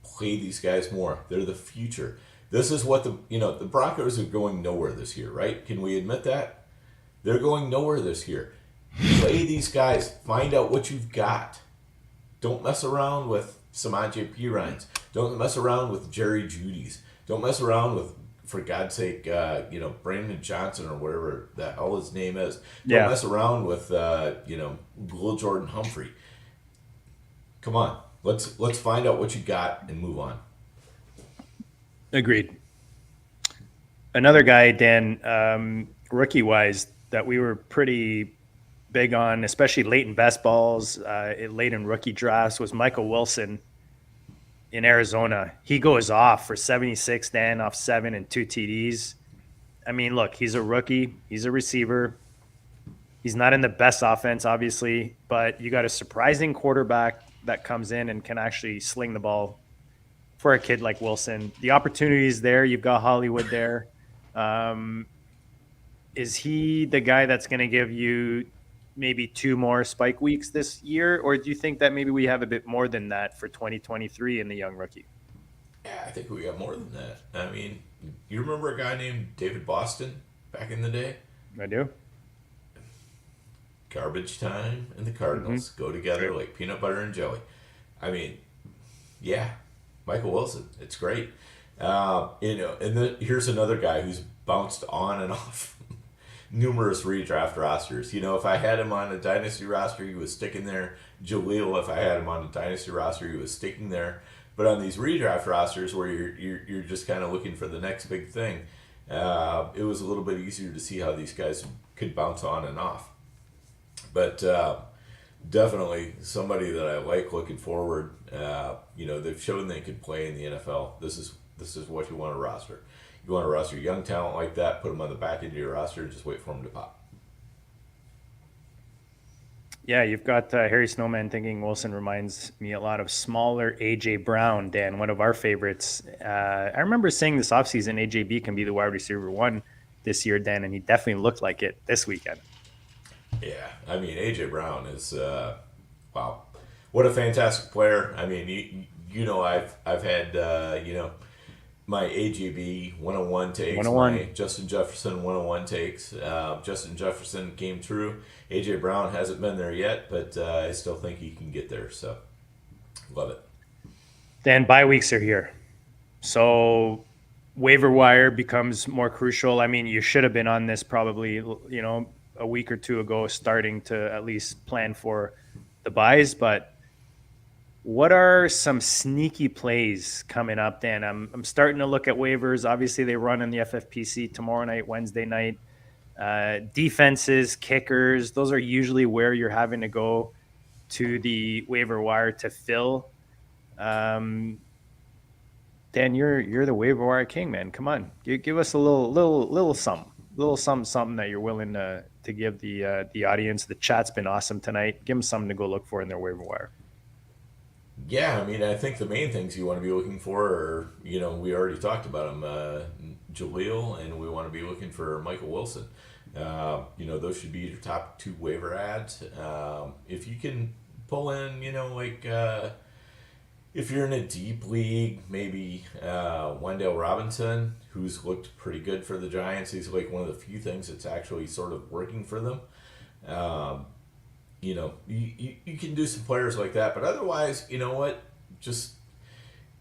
Play these guys more. They're the future. This is what the Broncos are going nowhere this year, right? Can we admit that? They're going nowhere this year. Play these guys. Find out what you've got. Don't mess around with Samaje Perines. Don't mess around with Jerry Jeudy's. Don't mess around with, for God's sake, Brandon Johnson or whatever the hell his name is. Don't mess around with, Will Jordan Humphrey. Come on. Let's find out what you got and move on. Agreed. Another guy, Dan, rookie-wise, that we were pretty big on, especially late in best balls, late in rookie drafts, was Michael Wilson in Arizona. He goes off for 76, Dan, off 7 and 2 TDs. I mean, look, he's a rookie. He's a receiver. He's not in the best offense, obviously, but you got a surprising quarterback that comes in and can actually sling the ball for a kid like Wilson. The opportunity is there. You've got Hollywood there. Is he the guy that's going to give you maybe 2 more spike weeks this year? Or do you think that maybe we have a bit more than that for 2023 in the young rookie? Yeah, I think we got more than that. I mean, you remember a guy named David Boston back in the day? I do. Garbage time and the Cardinals go together like peanut butter and jelly. I mean, yeah, Michael Wilson, it's great. Here's another guy who's bounced on and off numerous redraft rosters. If I had him on a Dynasty roster, he was sticking there. Jaleel, if I had him on a Dynasty roster, he was sticking there. But on these redraft rosters where you're just kind of looking for the next big thing, it was a little bit easier to see how these guys could bounce on and off. But definitely somebody that I like looking forward. They've shown they can play in the NFL. This is what you want to roster. You want to roster young talent like that, put them on the back end of your roster, and just wait for them to pop. Yeah, you've got Harry Snowman thinking Wilson reminds me a lot of smaller A.J. Brown, Dan, one of our favorites. I remember saying this offseason AJB can be the wide receiver 1 this year, Dan, and he definitely looked like it this weekend. Yeah, I mean, A.J. Brown is, wow, what a fantastic player. I mean, I've had, my AJB 101 takes, 101. My Justin Jefferson 101 takes. Justin Jefferson came true. A.J. Brown hasn't been there yet, but I still think he can get there, so love it. Dan, bye weeks are here. So waiver wire becomes more crucial. I mean, you should have been on this probably, a week or 2 ago, starting to at least plan for the buys. But what are some sneaky plays coming up, Dan? I'm starting to look at waivers. Obviously, they run in the FFPC tomorrow night, Wednesday night. Defenses, kickers, those are usually where you're having to go to the waiver wire to fill. Dan, you're the waiver wire king, man. Come on, give us a little something that you're willing to give the audience. The chat's been awesome tonight. Give them something to go look for in their waiver wire. Yeah, I mean, I think the main things you want to be looking for are, we already talked about them, Jaleel, and we want to be looking for Michael Wilson. Those should be your top 2 waiver ads. If you can pull in, if you're in a deep league, maybe Wendell Robinson, who's looked pretty good for the Giants. He's like one of the few things that's actually sort of working for them. You can do some players like that, but otherwise, you know what? Just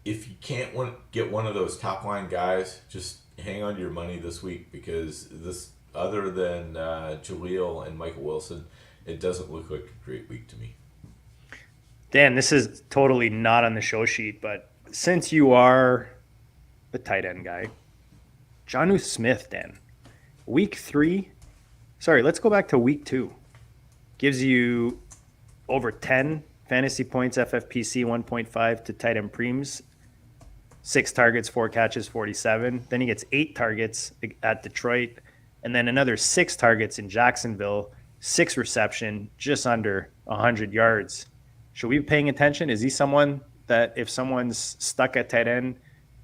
if you can't get one of those top line guys, just hang on to your money this week, because this, other than Jaleel and Michael Wilson, it doesn't look like a great week to me. Dan, this is totally not on the show sheet, but since you are the tight end guy, Jonnu Smith, Dan, week 3, let's go back to week 2. Gives you over 10 fantasy points, FFPC 1.5 to tight end preems, 6 targets, 4 catches, 47. Then he gets 8 targets at Detroit, and then another 6 targets in Jacksonville, 6 reception, just under 100 yards. Should we be paying attention? Is he someone that if someone's stuck at tight end,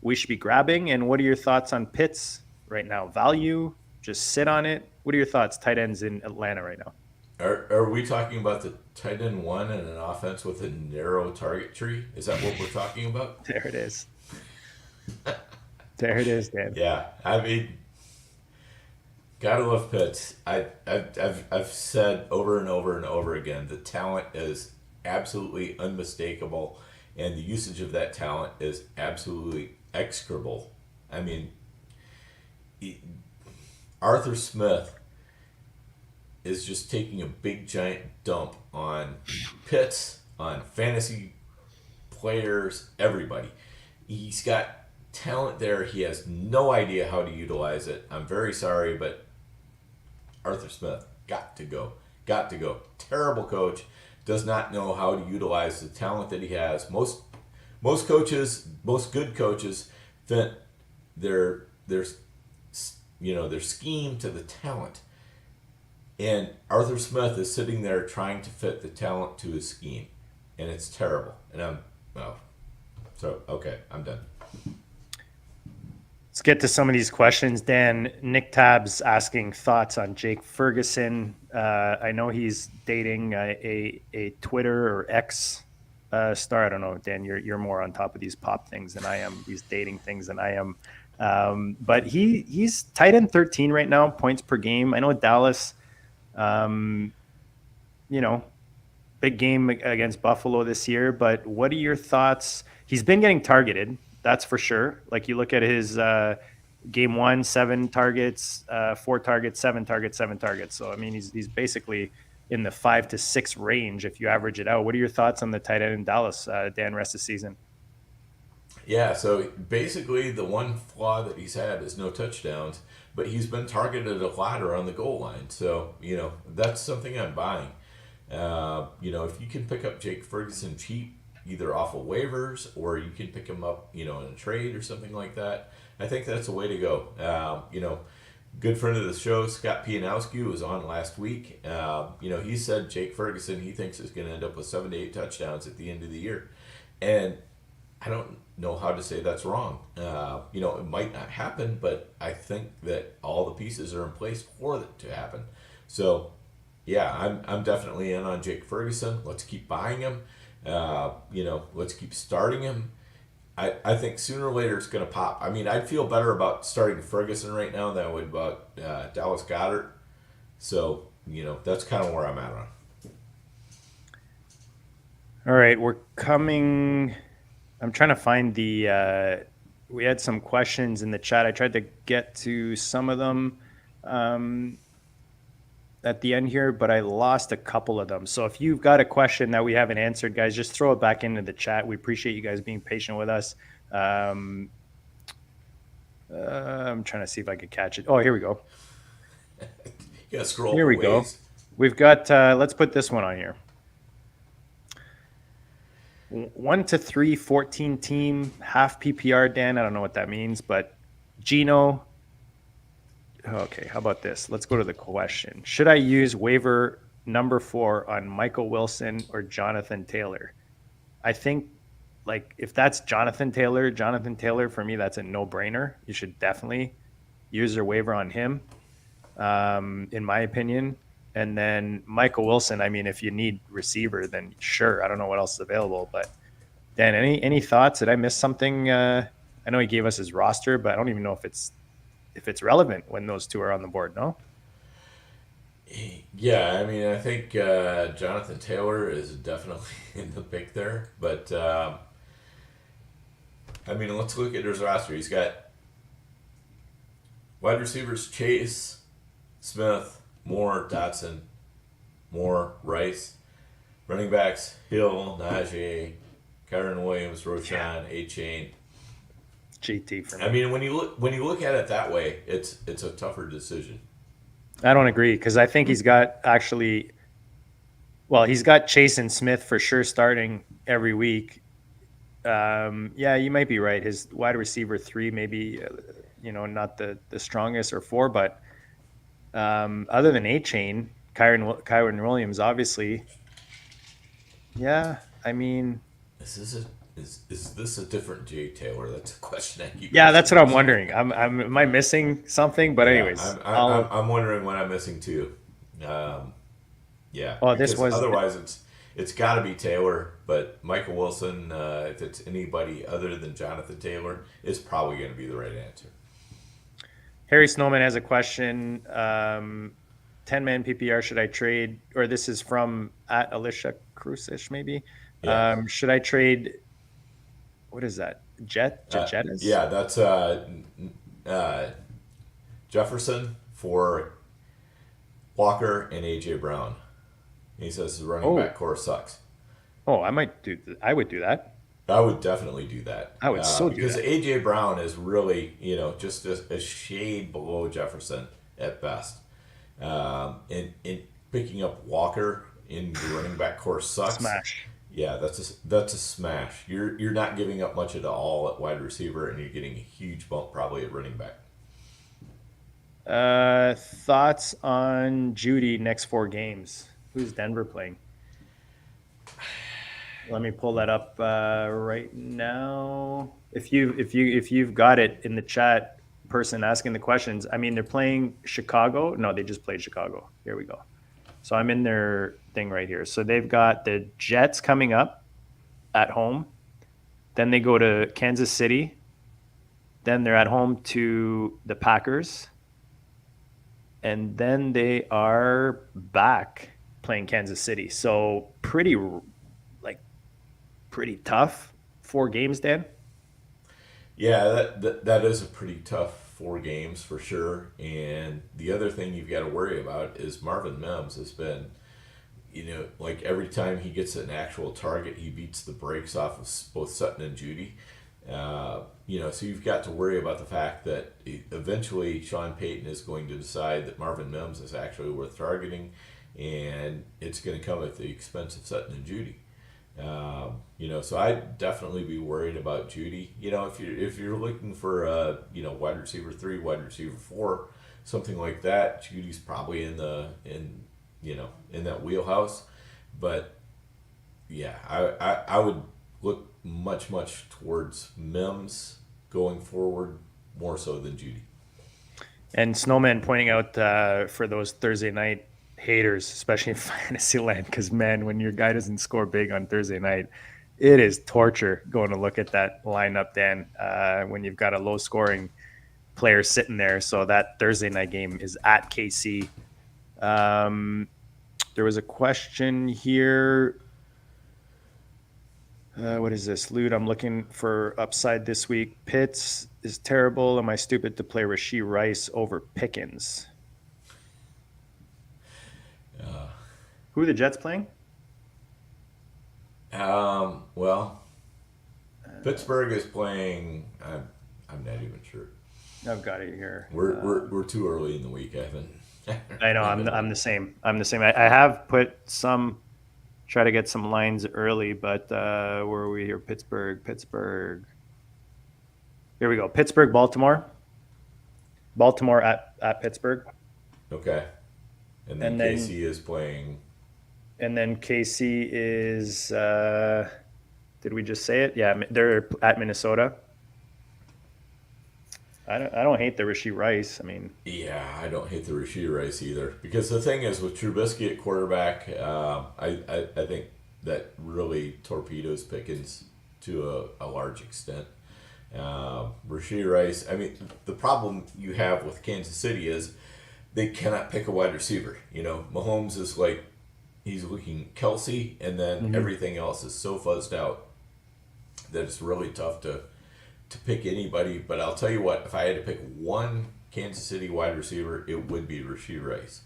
we should be grabbing? And what are your thoughts on Pitts right now? Value? Just sit on it? What are your thoughts, tight ends in Atlanta right now? Are we talking about the tight end 1 and an offense with a narrow target tree? Is that what we're talking about? There it is. There it is, Dan. Yeah, I mean, gotta love Pitts. I've said over and over and over again, the talent is absolutely unmistakable, and the usage of that talent is absolutely execrable. I mean, Arthur Smith is just taking a big giant dump on Pitts, on fantasy players, everybody. He's got talent there. He has no idea how to utilize it. I'm very sorry, but Arthur Smith got to go. Got to go. Terrible coach. Does not know how to utilize the talent that he has. Most coaches, most good coaches, fit their scheme to the talent. And Arthur Smith is sitting there trying to fit the talent to his scheme, and it's terrible. And I'm done. Let's get to some of these questions. Dan, Nick Tab's asking thoughts on Jake Ferguson. I know he's dating a Twitter or X star. I don't know, Dan, you're more on top of these pop things than I am, these dating things than I am. But he's tight end 13 right now, points per game. I know Dallas, big game against Buffalo this year, but what are your thoughts? He's been getting targeted. That's for sure. Like you look at his game 1, 7 targets, 4 targets, 7 targets, 7 targets. So, I mean, he's basically in the 5 to 6 range if you average it out. What are your thoughts on the tight end in Dallas, Dan, rest of the season? Yeah, so basically the one flaw that he's had is no touchdowns, but he's been targeted a lot around the goal line. So, that's something I'm buying. If you can pick up Jake Ferguson cheap, either off of waivers or you can pick him up, in a trade or something like that, I think that's the way to go. Good friend of the show, Scott Pianowski, was on last week. He said Jake Ferguson, he thinks is going to end up with 7 to 8 touchdowns at the end of the year. And I don't know how to say that's wrong. It might not happen, but I think that all the pieces are in place for it to happen. So, yeah, I'm definitely in on Jake Ferguson. Let's keep buying him. Let's keep starting him. I think sooner or later it's going to pop. I mean, I'd feel better about starting Ferguson right now than I would about Dallas Goedart. So, that's kind of where I'm at on. All right, we're coming. I'm trying to find we had some questions in the chat. I tried to get to some of them at the end here, but I lost a couple of them. So if you've got a question that we haven't answered, guys, just throw it back into the chat. We appreciate you guys being patient with us. I'm trying to see if I could catch it. Oh, here we go. You gotta scroll. Here we go. We've got, let's put this one on here. 1 to 3, 14 team, half PPR, Dan. I don't know what that means, but Gino. Okay, how about this? Let's go to the question. Should I use waiver number 4 on Michael Wilson or Jonathan Taylor? I think, if that's Jonathan Taylor, for me, that's a no-brainer. You should definitely use your waiver on him, in my opinion. And then Michael Wilson, I mean, if you need receiver, then sure. I don't know what else is available. But, Dan, any thoughts? Did I miss something? I know he gave us his roster, but I don't even know if it's relevant when those two are on the board, no? Yeah, I mean, I think Jonathan Taylor is definitely in the pick there. But, let's look at his roster. He's got wide receivers Chase, Smith, Moore, Dotson, Moore, Rice. Running backs Hill, Najee, Kyron Williams, Roschon, A-Chain. GT for me. I mean, when you look at it that way, it's a tougher decision. I don't agree because I think he's got he's got Chase and Smith for sure starting every week. Yeah, you might be right. His wide receiver 3 maybe, not the strongest, or 4, but other than A-Chain, Kyron Williams, obviously. Yeah, I mean, Is this a different Jay Taylor? That's a question I keep. Yeah, that's what I'm wondering. Am I missing something? But anyways, I'm wondering what I'm missing too. Yeah. Oh, otherwise it's got to be Taylor. But Michael Wilson, if it's anybody other than Jonathan Taylor, is probably going to be the right answer. Harry Snowman has a question. 10-man PPR, should I trade? Or this is from at Alicia Crucish, maybe. Yeah. Should I trade? What is that? Jettas? Yeah, that's Jefferson for Walker and AJ Brown. He says the running back core sucks. Oh, I would do that. I would definitely do that. I would do because that. AJ Brown is really, just a shade below Jefferson at best. And picking up Walker in the running back course sucks. Smash. Yeah, that's a smash. You're not giving up much at all at wide receiver, and you're getting a huge bump probably at running back. Thoughts on Jeudy next 4 games? Who's Denver playing? Let me pull that up right now. If you've got it in the chat, person asking the questions. I mean, they're playing Chicago. No, they just played Chicago. Here we go. So I'm in their thing right here. So they've got the Jets coming up at home. Then they go to Kansas City. Then they're at home to the Packers. And then they are back playing Kansas City. So pretty tough 4 games, Dan. Yeah, that is a pretty tough 4 games for sure. And the other thing you've got to worry about is Marvin Mims has been, like every time he gets an actual target, he beats the brakes off of both Sutton and Jeudy. So you've got to worry about the fact that eventually Sean Payton is going to decide that Marvin Mims is actually worth targeting, and it's going to come at the expense of Sutton and Jeudy. So I'd definitely be worried about Jeudy. If you're looking for a wide receiver 3, wide receiver 4, something like that, Judy's probably in that wheelhouse. But yeah, I would look much towards Mims going forward more so than Jeudy. And Snowman pointing out for those Thursday night haters, especially in fantasy land, because man, when your guy doesn't score big on Thursday night, it is torture going to look at that lineup, Dan, when you've got a low scoring player sitting there. So that Thursday night game is at KC. There was a question here. What is this? Lude, I'm looking for upside this week. Pitts is terrible. Am I stupid to play Rashee Rice over Pickens? Who are the Jets playing? Pittsburgh is playing. I'm not even sure. I've got it here. We're too early in the week. I haven't. I know. I'm the same. I have put some. Try to get some lines early, but where are we here? Pittsburgh. Here we go. Pittsburgh, Baltimore. Baltimore at Pittsburgh. Okay. And then KC is playing. And then KC is, did we just say it? Yeah, they're at Minnesota. I don't hate the Rashee Rice. Yeah, I don't hate the Rashee Rice either. Because the thing is, with Trubisky at quarterback, I think that really torpedoes Pickens to a large extent. Rashee Rice, the problem you have with Kansas City is they cannot pick a wide receiver. Mahomes is like, he's looking Kelsey, and then everything else is so fuzzed out that it's really tough to pick anybody. But I'll tell you what, if I had to pick one Kansas City wide receiver, it would be Rashee Rice.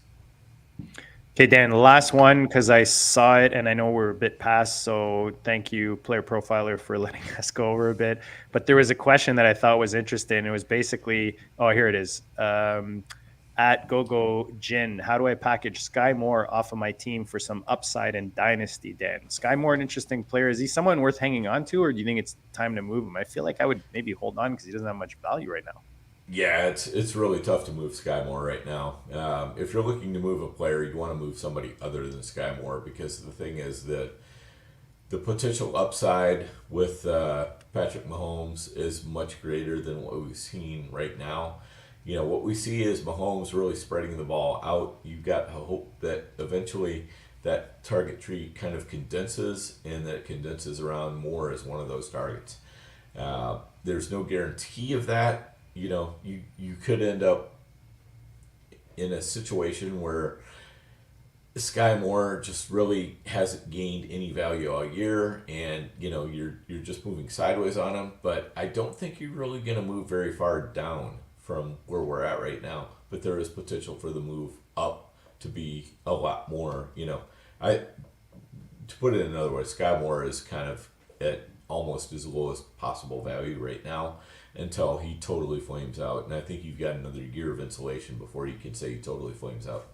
Okay, Dan, the last one, because I saw it and I know we're a bit past, so thank you, Player Profiler, for letting us go over a bit. But there was a question that I thought was interesting. It was basically, here it is. At GoGo Jin, how do I package Sky Moore off of my team for some upside in Dynasty, Dan? Sky Moore, an interesting player. Is he someone worth hanging on to, or do you think it's time to move him? I feel like I would maybe hold on because he doesn't have much value right now. Yeah, it's really tough to move Sky Moore right now. If you're looking to move a player, you want to move somebody other than Sky Moore, because the thing is that the potential upside with Patrick Mahomes is much greater than what we've seen right now. What we see is Mahomes really spreading the ball out. You've got to hope that eventually that target tree kind of condenses, and that it condenses around Moore as one of those targets. There's no guarantee of that. You could end up in a situation where Sky Moore just really hasn't gained any value all year, and you're just moving sideways on him. But I don't think you're really going to move very far down from where we're at right now, but there is potential for the move up to be a lot more. To put it in another way, Sky Moore is kind of at almost his lowest possible value right now until he totally flames out, and I think you've got another year of insulation before you can say he totally flames out.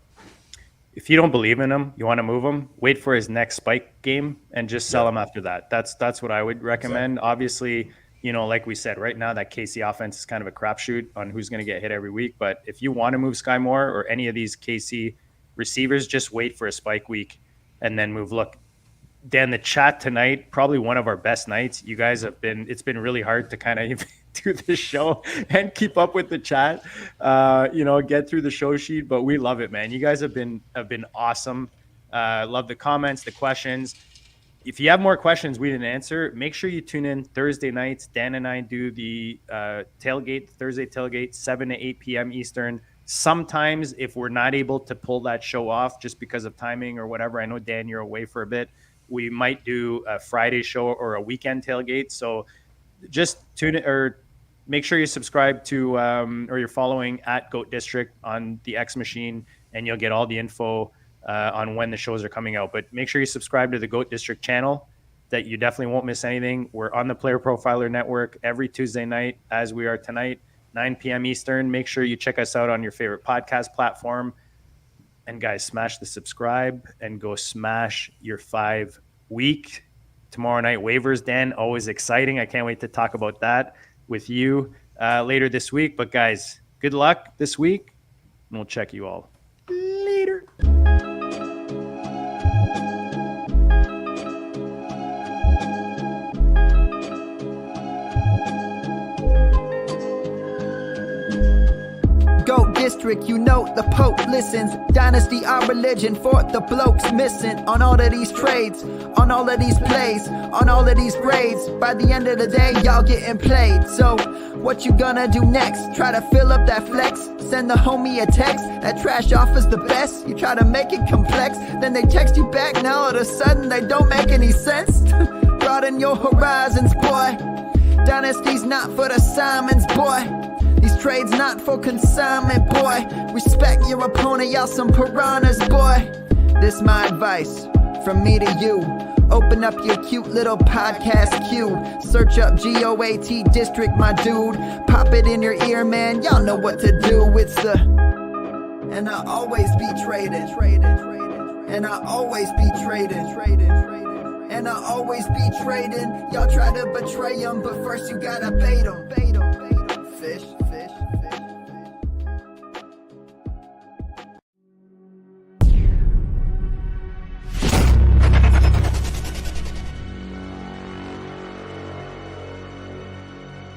if you don't believe in him, you want to move him, wait for his next spike game and just sell him after that. That's what I would recommend. Exactly. Obviously, like we said, right now that KC offense is kind of a crapshoot on who's going to get hit every week. But if you want to move Sky Moore or any of these KC receivers, just wait for a spike week and then move. Look, Dan, the chat tonight, probably one of our best nights. You guys it's been really hard to kind of do this show and keep up with the chat, get through the show sheet, but we love it, man. You guys have been awesome. Love the comments, the questions. If you have more questions we didn't answer, make sure you tune in Thursday nights. Dan and I do the Thursday tailgate, 7 to 8 p.m. Eastern. Sometimes if we're not able to pull that show off just because of timing or whatever, I know, Dan, you're away for a bit, we might do a Friday show or a weekend tailgate. So just tune in or make sure you subscribe to or you're following at Goat District on the X machine, and you'll get all the info on when the shows are coming out. But make sure you subscribe to the Goat District channel, that you definitely won't miss anything. We're on the Player Profiler Network every Tuesday night, as we are tonight, 9 p.m. Eastern. Make sure you check us out on your favorite podcast platform. And guys, smash the subscribe and go smash your 5 week. Tomorrow night waivers, Dan, always exciting. I can't wait to talk about that with you later this week. But guys, good luck this week, and we'll check you all later. Goat District, the Pope listens. Dynasty, our religion, for the blokes missing. On all of these trades, on all of these plays, on all of these grades. By the end of the day, y'all getting played. So, what you gonna do next? Try to fill up that flex? Send the homie a text? That trash offer's the best? You try to make it complex, then they text you back. Now all of a sudden, they don't make any sense. Broaden your horizons, boy. Dynasty's not for the Simons, boy. These trades not for consignment, boy. Respect your opponent, y'all some piranhas, boy. This my advice, from me to you. Open up your cute little podcast queue. Search up GOAT District, my dude. Pop it in your ear, man, y'all know what to do. It's the... And I always be traded. And I always be traded. And I always be trading. Y'all try to betray them, but first you gotta bait them. Fish.